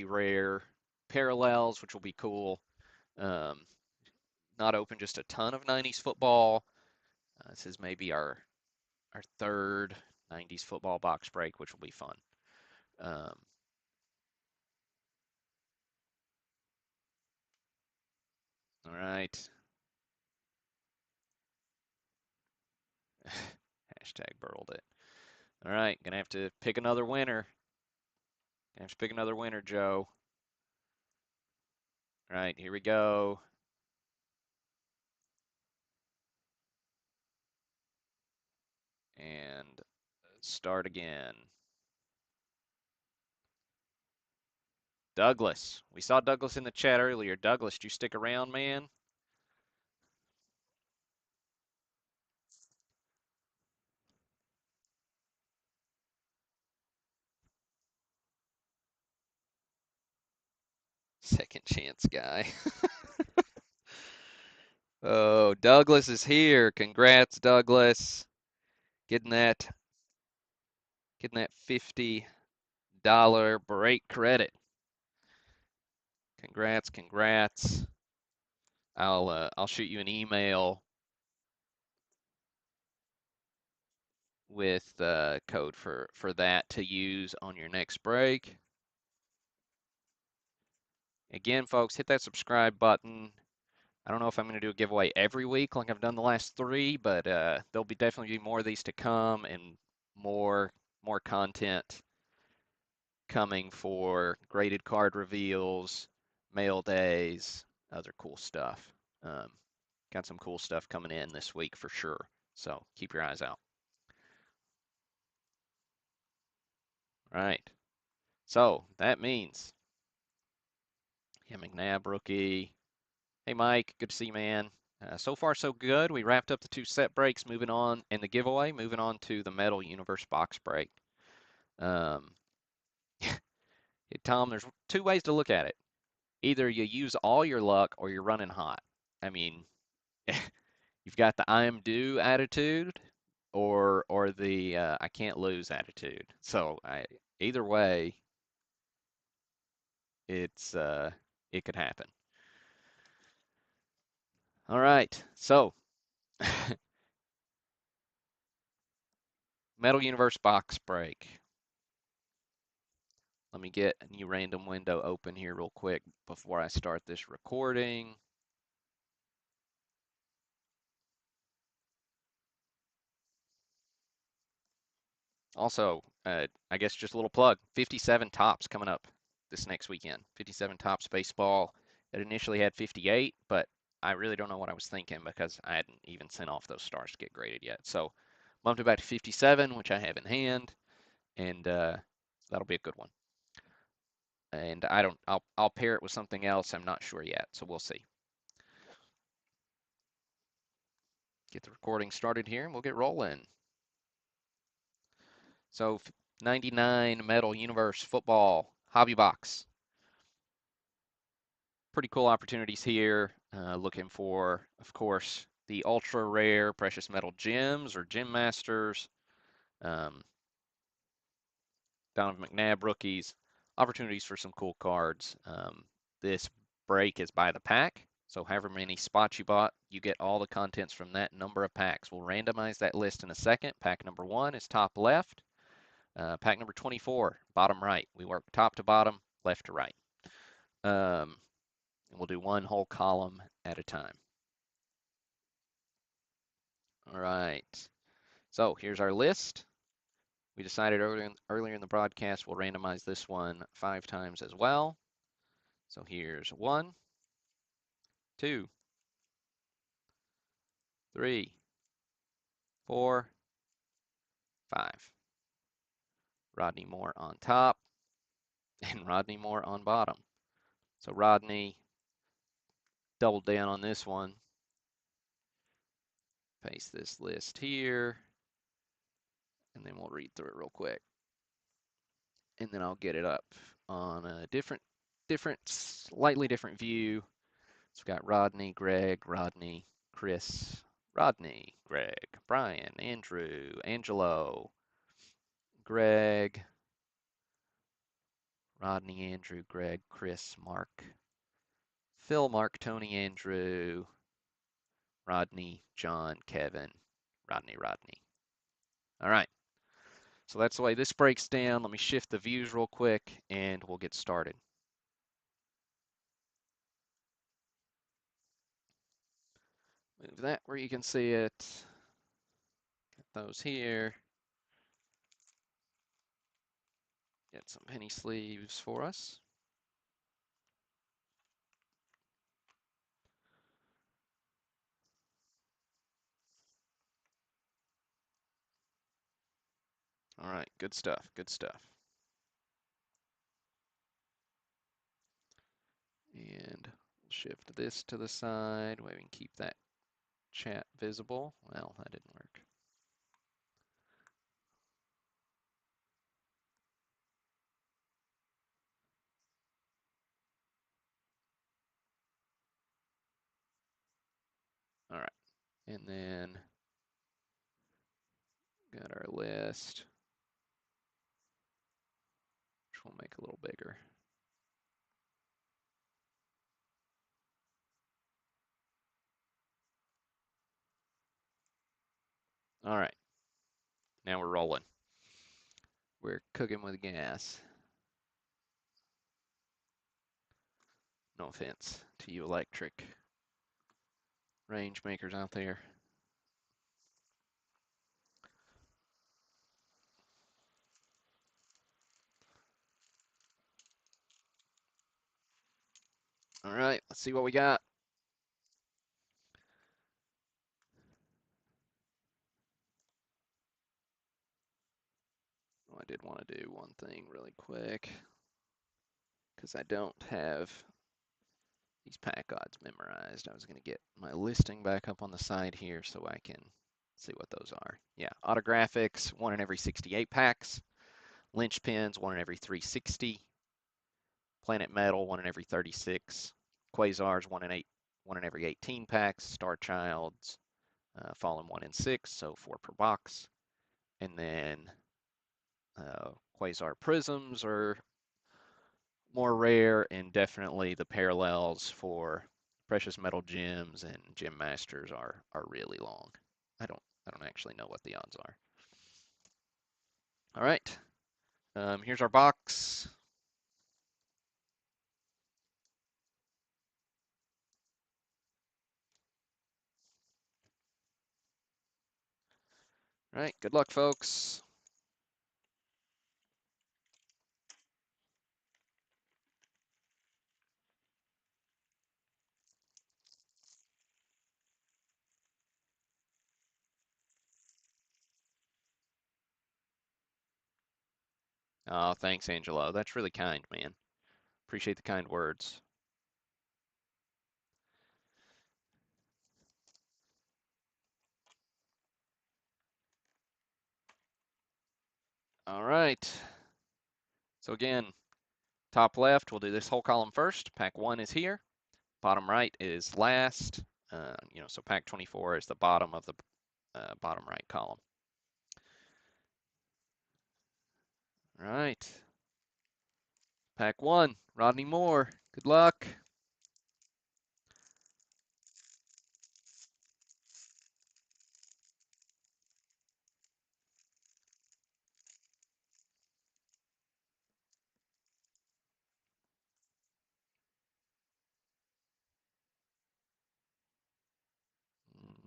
rare parallels, which will be cool. Not open just a ton of 90s football. This is maybe our third 90s football box break, which will be fun. All right. Hashtag burled it. All right, gonna have to pick another winner. Gonna have to pick another winner, Joe. All right, here we go. And start again. Douglas. We saw Douglas in the chat earlier. Douglas, do you stick around, man? Second chance guy. Oh, Douglas is here. Congrats, Douglas. Getting that $50 break credit. Congrats. I'll shoot you an email with the code for that to use on your next break. Again, folks, hit that subscribe button. I don't know if I'm going to do a giveaway every week like I've done the last 3, but there'll be definitely be more of these to come and more content coming for graded card reveals, mail days, other cool stuff. Um, got some cool stuff coming in this week for sure. So keep your eyes out. All right. So that means, yeah, McNabb rookie. Hey, Mike, good to see you, man. So far, so good. We wrapped up the 2 set breaks, moving on, and the giveaway, moving on to the Metal Universe box break. Um, Tom, there's 2 ways to look at it. Either you use all your luck or you're running hot. I mean, you've got the I am due attitude or the I can't lose attitude. So either way, it could happen. All right, so Metal Universe box break. Let me get a new random window open here real quick before I start this recording. Also, I guess just a little plug, 57 Tops coming up this next weekend. 57 Tops baseball. It initially had 58, but I really don't know what I was thinking because I hadn't even sent off those stars to get graded yet. So bumped it back to 57, which I have in hand, and that'll be a good one. And I'll pair it with something else. I'm not sure yet, so we'll see. Get the recording started here, and we'll get rolling. So 99 Metal Universe Football Hobby Box. Pretty cool opportunities here. Looking for, of course, the ultra rare precious metal gems or gem masters. Um, Donovan McNabb rookies. Opportunities for some cool cards. This break is by the pack. So however many spots you bought, you get all the contents from that number of packs. We'll randomize that list in a second. Pack number 1 is top left. Pack number 24, bottom right. We work top to bottom, left to right. And we'll do one whole column at a time. All right. So here's our list. We decided earlier in the broadcast we'll randomize this one 5 times as well. So here's 1, 2, 3, 4, 5. Rodney Moore on top and Rodney Moore on bottom. So Rodney doubled down on this one. Paste this list here, and then we'll read through it real quick. And then I'll get it up on a slightly different view. So we've got Rodney, Greg, Rodney, Chris, Rodney, Greg, Brian, Andrew, Angelo, Greg, Rodney, Andrew, Greg, Chris, Mark, Phil, Mark, Tony, Andrew, Rodney, John, Kevin, Rodney, Rodney. All right. So that's the way this breaks down. Let me shift the views real quick and we'll get started. Move that where you can see it. Get those here. Get some penny sleeves for us. All right, good stuff, good stuff. And we'll shift this to the side. We can keep that chat visible. Well, that didn't work. All right, and then got our list, which we'll make a little bigger. All right, now we're rolling. We're cooking with gas. No offense to you electric range makers out there. All right, let's see what we got. Oh, I did want to do one thing really quick because I don't have these pack odds memorized. I was going to get my listing back up on the side here so I can see what those are. Yeah, autographics, 1 in every 68 packs. Linchpins, 1 in every 360. Planet Metal, 1 in every 36. Quasars, 1 in every 18 packs. Star Childs, Fallen 1 in 6, so 4 per box. And then Quasar Prisms are more rare, and definitely the parallels for Precious Metal Gems and Gem Masters are really long. I don't actually know what the odds are. All right, here's our box. All right, good luck, folks. Oh, thanks, Angelo. That's really kind, man. Appreciate the kind words. All right. So again, top left, we'll do this whole column first. Pack 1 is here. Bottom right is last. So pack 24 is the bottom of the bottom right column. All right. Pack 1, Rodney Moore. Good luck.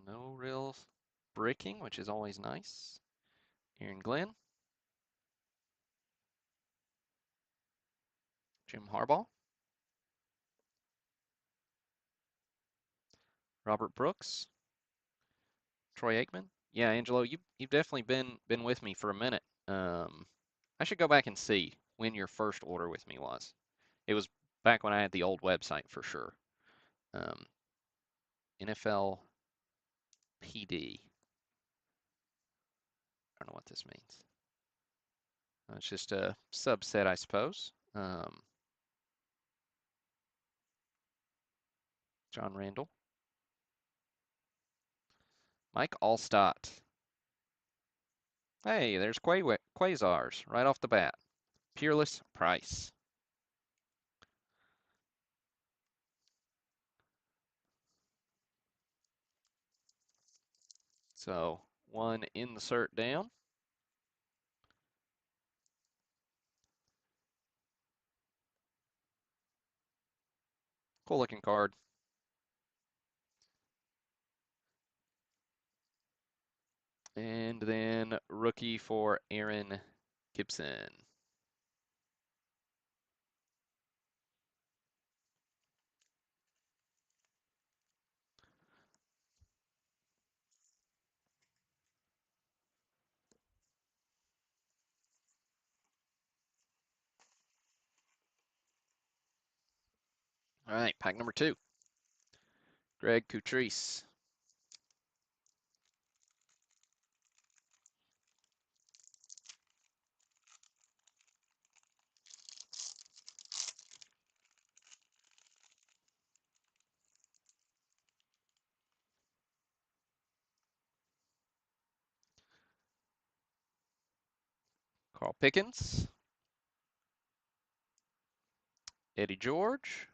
No real bricking, which is always nice. Aaron Glenn. Jim Harbaugh. Robert Brooks. Troy Aikman. Yeah, Angelo, you've definitely been with me for a minute. I should go back and see when your first order with me was. It was back when I had the old website for sure. Um, NFL PD. I don't know what this means. It's just a subset, I suppose. John Randall. Mike Allstott. Hey, there's Quasars right off the bat. Peerless Price. So one insert down. Cool looking card. And then rookie for Aaron Gibson. All right, pack number 2. Greg Cutrice. Carl Pickens. Eddie George.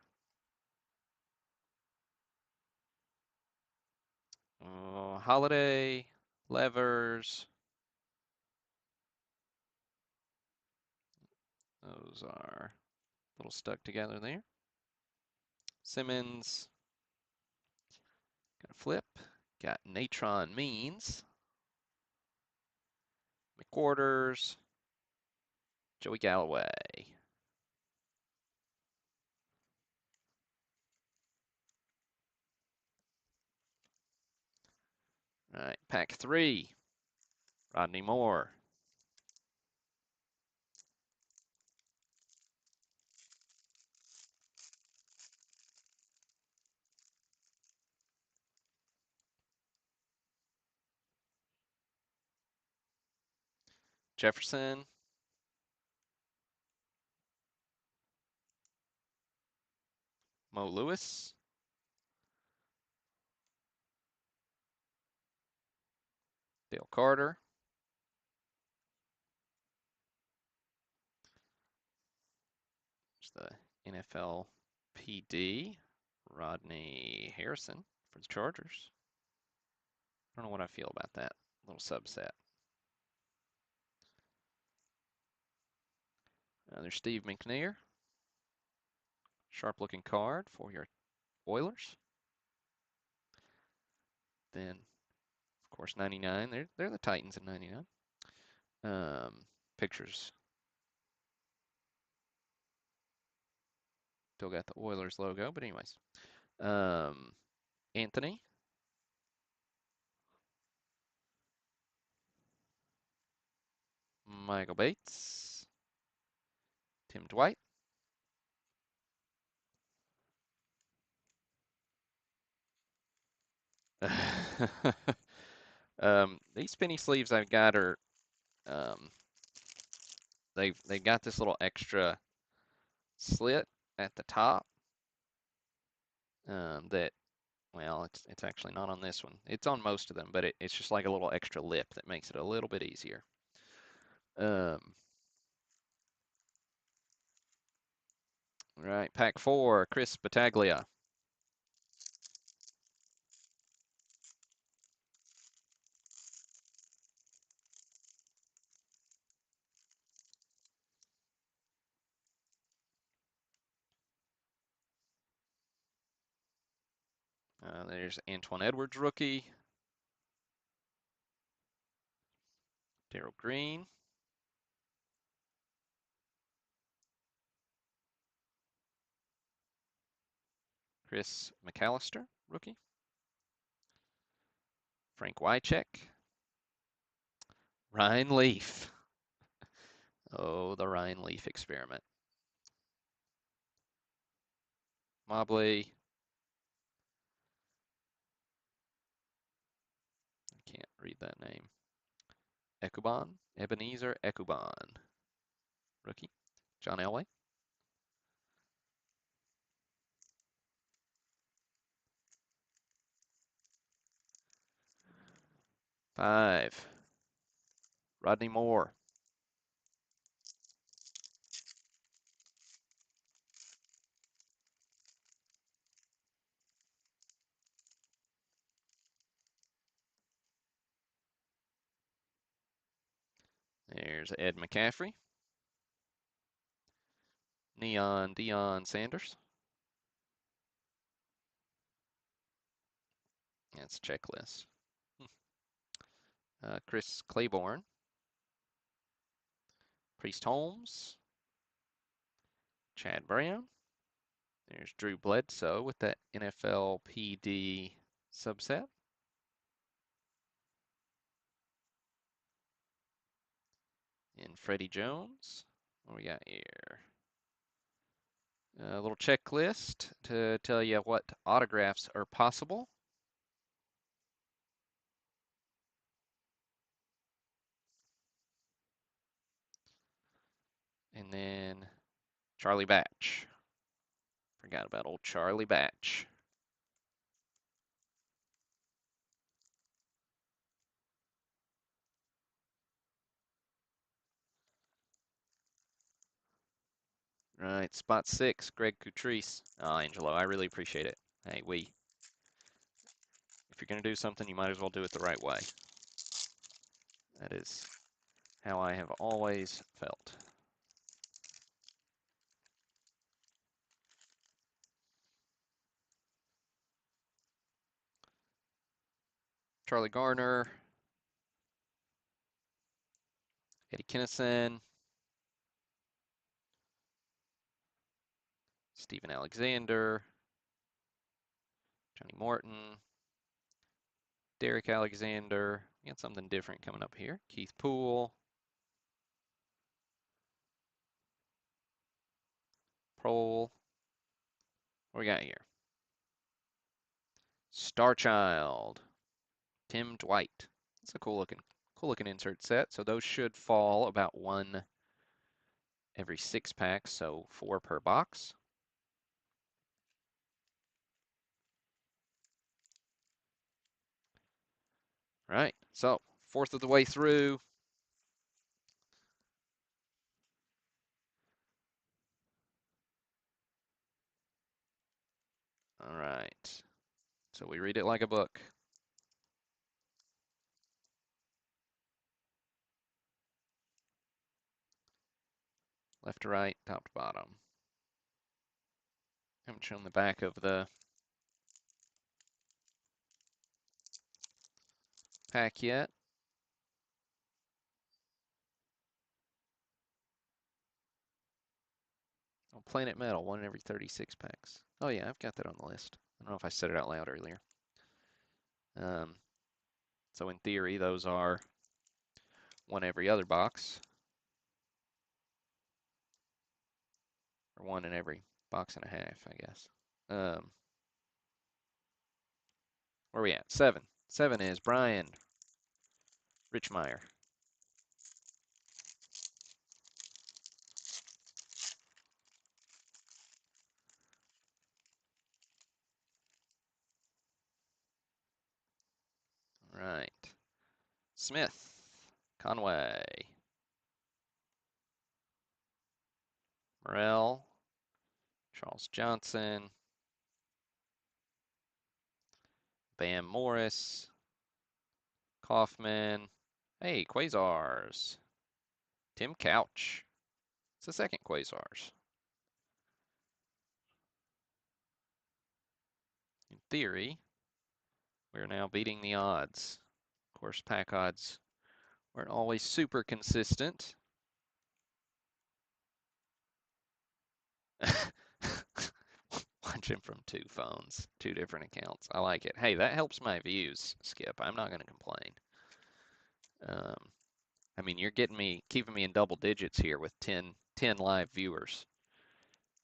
Holiday. Levers. Those are a little stuck together there. Simmons. Got a flip. Got Natron Means. McQuarters. Joey Galloway. All right, pack 3, Rodney Moore. Jefferson. Mo Lewis. Dale Carter. There's the NFL PD, Rodney Harrison for the Chargers. I don't know what I feel about that little subset. There's Steve McNair. Sharp looking card for your Oilers. Then, of course, 99. They're the Titans in 99. Pictures. Still got the Oilers logo, but anyways. Anthony. Michael Bates. Tim Dwight. These penny sleeves I've got are um, they've got this little extra slit at the top that well it's actually not on this one. It's on most of them, but it's just like a little extra lip that makes it a little bit easier. Right, pack 4, Chris Battaglia. There's Antoine Edwards rookie. Darrell Green. Chris McAllister rookie. Frank Wycheck. Ryan Leaf. Oh, the Ryan Leaf experiment. Mobley. I can't read that name. Ekuban. Ebenezer Ekuban. Rookie. John Elway. Five. Rodney Moore. There's Ed McCaffrey. Neon Deion Sanders. That's a checklist. Chris Claiborne. Priest Holmes. Chad Brown. There's Drew Bledsoe with that NFL PD subset. And Freddie Jones. What we got here? A little checklist to tell you what autographs are possible. And then Charlie Batch. Forgot about old Charlie Batch. Right, spot 6, Greg Cutrese. Oh, Angelo, I really appreciate it. Hey, if you're going to do something, you might as well do it the right way. That is how I have always felt. Charlie Garner, Eddie Kinnison, Stephen Alexander, Johnny Morton, Derek Alexander. We got something different coming up here. Keith Poole. Prohl. What we got here? Starchild. Tim Dwight. That's a cool looking insert set. So those should fall about one every 6 packs, so 4 per box. Right, so fourth of the way through. All right, so we read it like a book. Left to right, top to bottom. Haven't shown the back of the pack yet. Oh, Planet Metal, 1 in every 36 packs. Oh yeah, I've got that on the list. I don't know if I said it out loud earlier. So in theory, those are 1 every other box. Or 1 in every box and a half, I guess. Where are we at? 7. 7 is Brian Richmeyer. Right. Smith. Conway. Morrell. Charles Johnson. Bam Morris. Kaufman. Hey, Quasars. Tim Couch. It's the second Quasars. In theory, we're now beating the odds. Of course, pack odds weren't always super consistent. Watching from 2 phones, 2 different accounts. I like it. Hey, that helps my views, Skip. I'm not going to complain. I mean, you're keeping me in double digits here with 10 live viewers.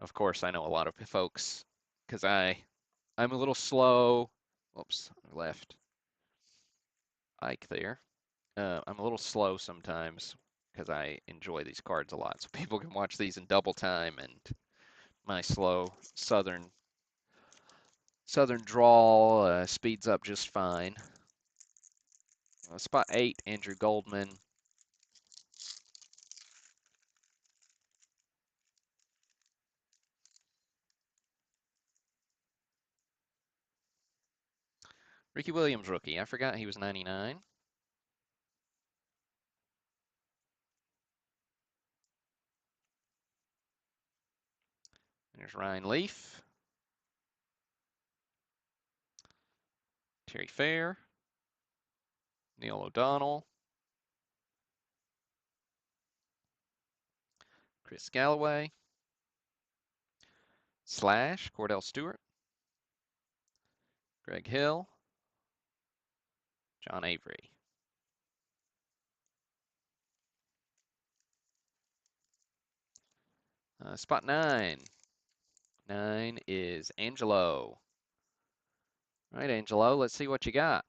Of course, I know a lot of folks, because I'm a little slow. Whoops, I left Ike there. I'm a little slow sometimes because I enjoy these cards a lot. So people can watch these in double time, and my slow southern drawl speeds up just fine. Spot 8, Andrew Goldman. Ricky Williams rookie. I forgot he was 99. There's Ryan Leaf. Terry Fair. Neil O'Donnell. Chris Galloway. Slash, Cordell Stewart. Greg Hill. John Avery. Spot 9. 9 is Angelo. All right, Angelo, let's see what you got.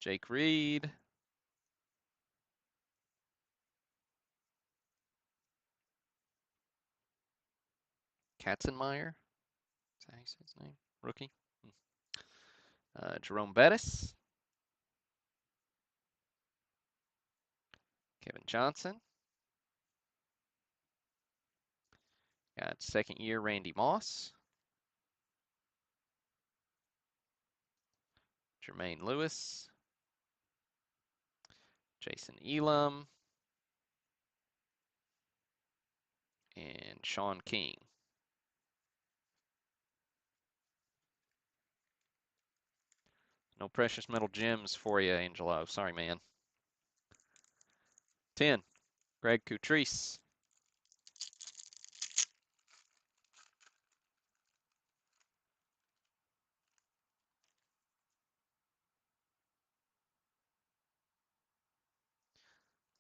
Jake Reed. Katzenmeyer. Is that how you say his name? Rookie. Jerome Bettis. Kevin Johnson. Got 2nd year Randy Moss. Jermaine Lewis. Jason Elam. And Sean King. No precious metal gems for you, Angelo. Sorry, man. 10, Greg Cutrice.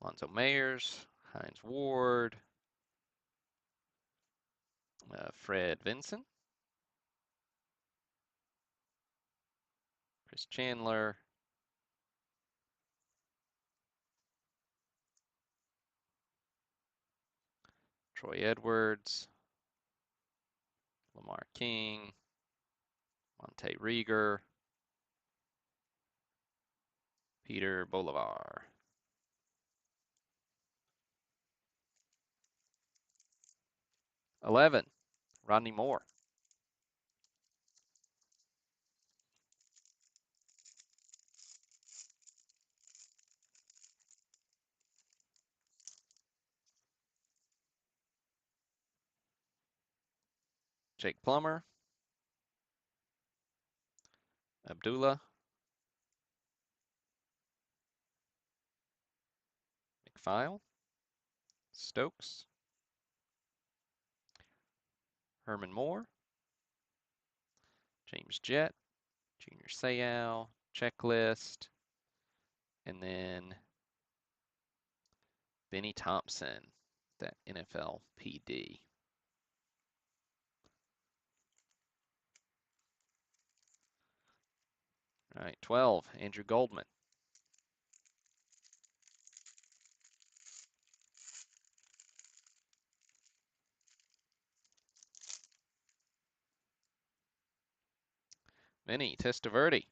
Lonzo Mayers, Hines Ward, Fred Vinson, Chris Chandler, Troy Edwards, Lamar King, Monte Rieger, Peter Bolivar. 11, Rodney Moore. Jake Plummer, Abdullah, McPhail, Stokes, Herman Moore, James Jett, Junior Seau, Checklist, and then Benny Thompson, that NFL PD. All right, 12, Andrew Goldman. Vinny Testaverde.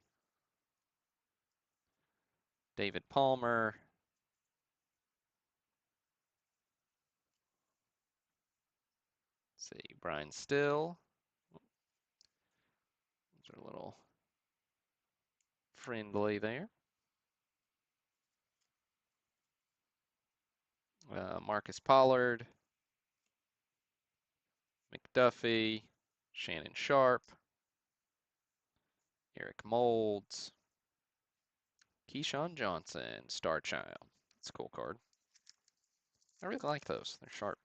David Palmer. Let's see, Brian Still. Those are a little friendly there. Marcus Pollard. McDuffie. Shannon Sharp. Eric Molds. Keyshawn Johnson, Star Child. That's a cool card. I really like those. They're sharp.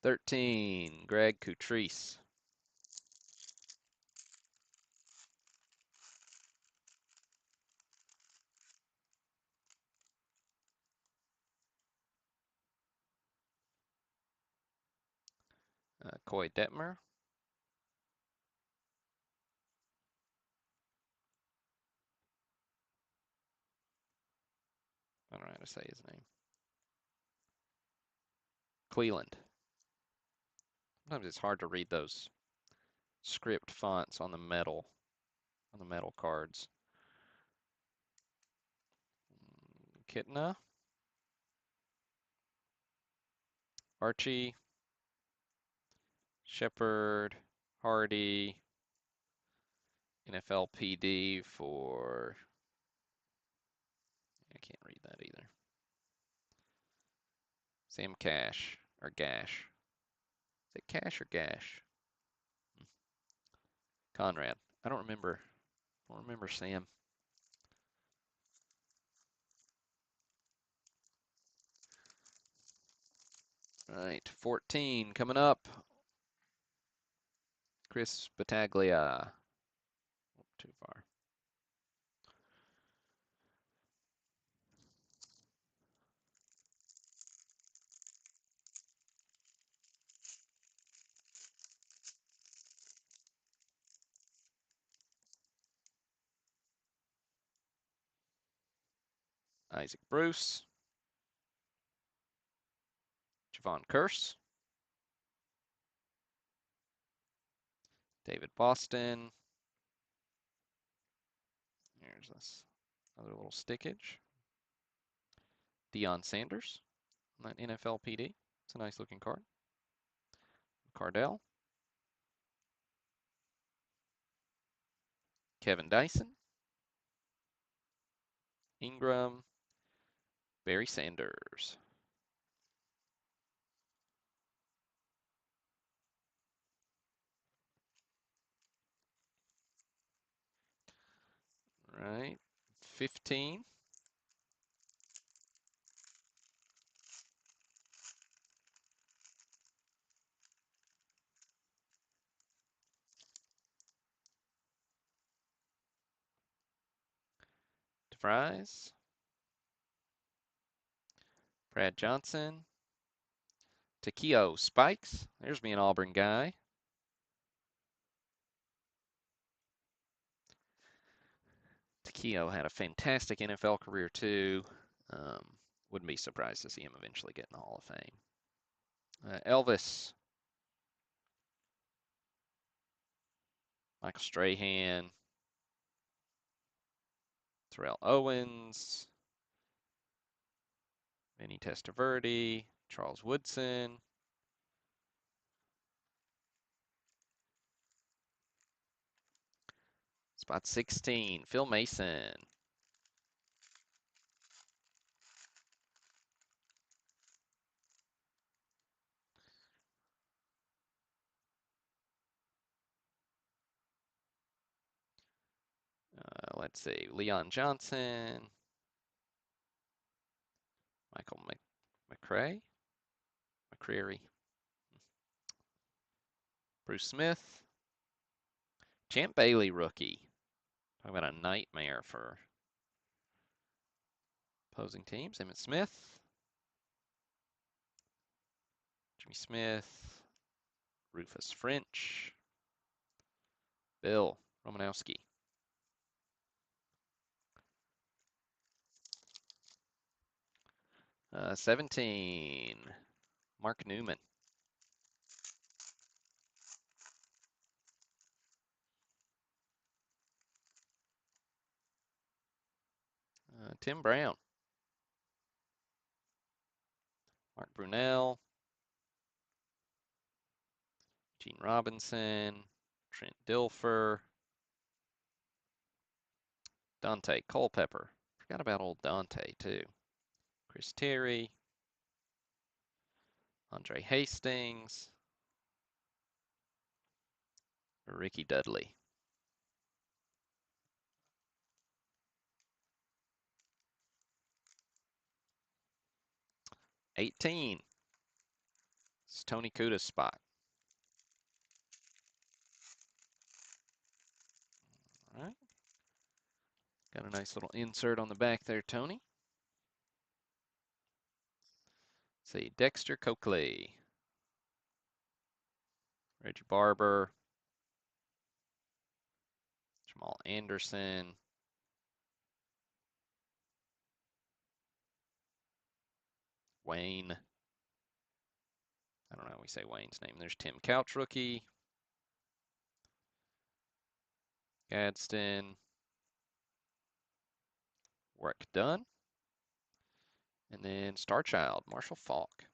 $13, Greg Cutrice. Coy Detmer. I don't know how to say his name. Cleveland. Sometimes it's hard to read those script fonts on the metal cards. Kitna. Archie. Shepard. Hardy. NFL PD for, I can't read that either. Sam Cash, or Gash. Is it Cash or Gash? Conrad. I don't remember Sam. All right, 14 coming up. Chris Battaglia. Too far. Isaac Bruce. Javon Curse. David Boston. Here's this other little stickage. Deion Sanders on that NFL PD. It's a nice looking card. Cardell. Kevin Dyson. Ingram. Barry Sanders. 15. DeVries. Brad Johnson. Takeo Spikes. There's me an Auburn guy. Takeo had a fantastic NFL career too. Wouldn't be surprised to see him eventually get in the Hall of Fame. Elvis. Michael Strahan. Terrell Owens. Vinny Testaverde. Charles Woodson. Spot 16, Phil Mason. Let's see, Leon Johnson. Michael McCreary. Bruce Smith. Champ Bailey rookie. Talk about a nightmare for opposing teams. Emmitt Smith. Jimmy Smith. Rufus French. Bill Romanowski. Uh, 17, Mark Newman. Tim Brown. Mark Brunell. Gene Robinson. Trent Dilfer. Dante Culpepper. Forgot about old Dante, too. Chris Terry. Andre Hastings. Ricky Dudley. '18. It's Tony Kuda's spot. All right. Got a nice little insert on the back there, Tony. Let's see, Dexter Coakley. Reggie Barber. Jamal Anderson. Wayne. I don't know how we say Wayne's name. There's Tim Couch, rookie. Gadsden. Warwick Dunn. And then Star Child, Marshall Faulk.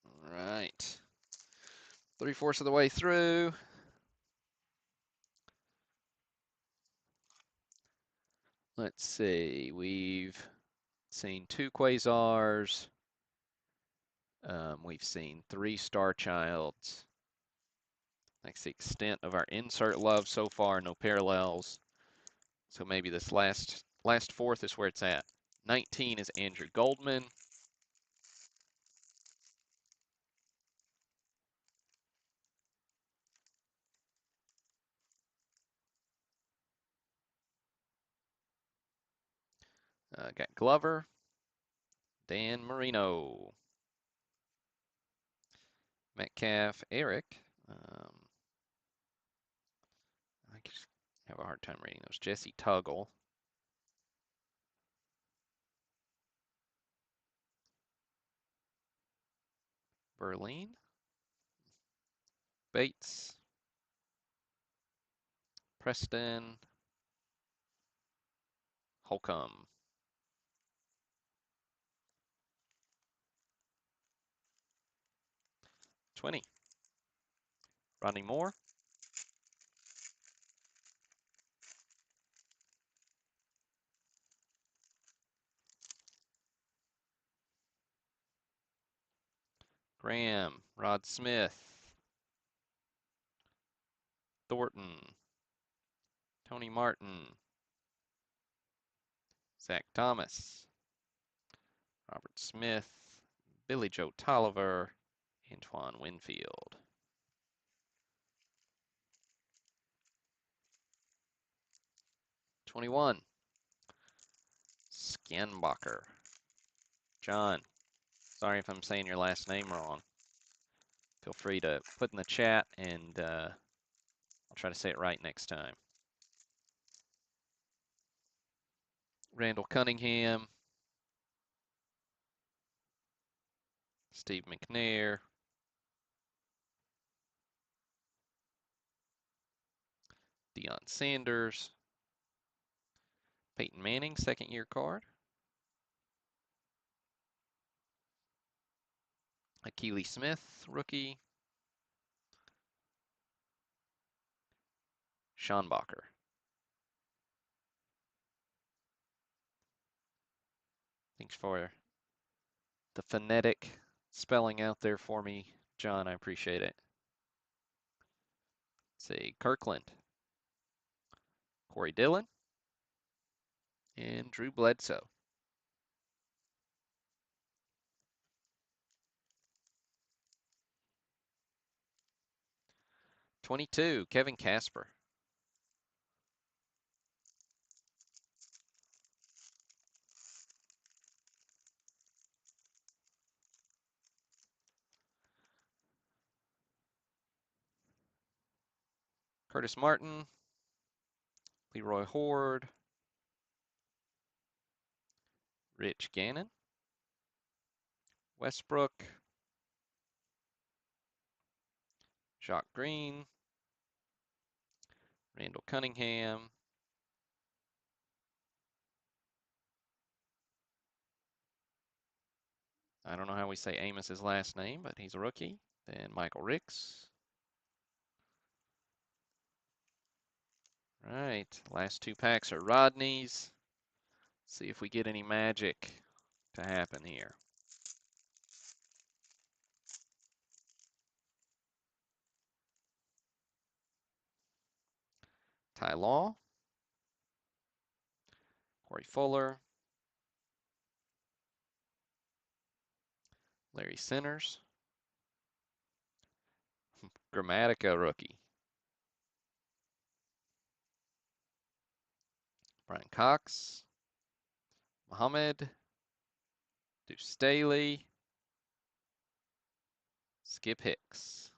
All right. 3/4 of the way through. Let's see. We've seen 2 Quasars. We've seen 3 Star Childs. That's the extent of our insert love so far. No parallels. So maybe this last fourth is where it's at. 19 is Andrew Goldman. Got Glover. Dan Marino. Metcalf, Eric. I just have a hard time reading those. Jesse Tuggle. Berlin. Bates. Preston. Holcomb. '20. Rodney Moore. Graham, Rod Smith, Thornton, Tony Martin, Zach Thomas, Robert Smith, Billy Joe Tolliver, Antoine Winfield. '21, Scanbacher. John, sorry if I'm saying your last name wrong. Feel free to put in the chat, and I'll try to say it right next time. Randall Cunningham, Steve McNair, Deion Sanders, Peyton Manning, second-year card, Akili Smith, rookie, Schonbacher. Thanks for the phonetic spelling out there for me, John. I appreciate it. Let's see, Kirkland, Corey Dillon, and Drew Bledsoe. 22, Kevin Casper. Curtis Martin, Leroy Horde, Rich Gannon, Westbrook, Jacques Green, Randall Cunningham, I don't know how we say Amos's last name, but he's a rookie. Then Michael Ricks. All right, last two packs are Rodney's. See if we get any magic to happen here. Ty Law, Corey Fuller, Larry Sinners, Grammatica rookie, Brian Cox, Muhammad, Deuce Staley, Skip Hicks.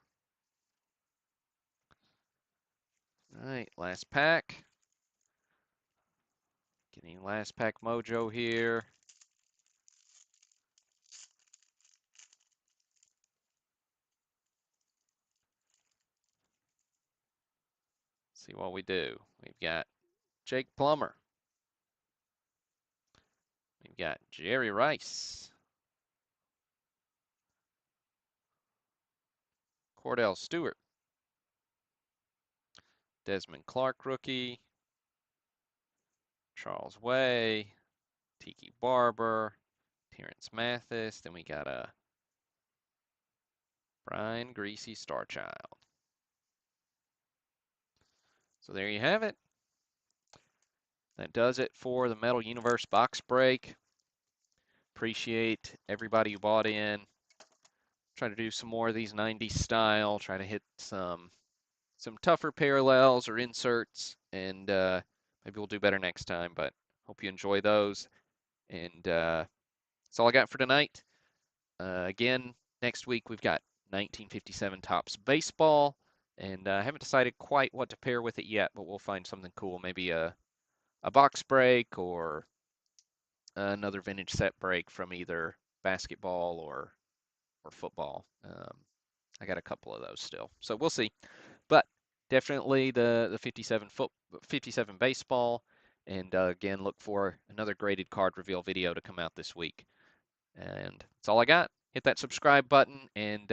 All right, last pack. Getting last pack mojo here. See what we do. We've got Jake Plummer. We've got Jerry Rice, Cordell Stewart, Desmond Clark rookie, Charles Way, Tiki Barber, Terrence Mathis. Then we got a Brian Greasy Starchild. So there you have it. That does it for the Metal Universe box break. Appreciate everybody who bought in. Try to do some more of these 90s style. Try to hit some tougher parallels or inserts, and maybe we'll do better next time. But hope you enjoy those. And that's all I got for tonight. Again, next week we've got 1957 Topps Baseball, and I haven't decided quite what to pair with it yet, but we'll find something cool. Maybe a box break or another vintage set break from either basketball or football. I got a couple of those still, so we'll see. But definitely the 57 baseball, and again, look for another graded card reveal video to come out this week. And that's all I got. Hit that subscribe button, and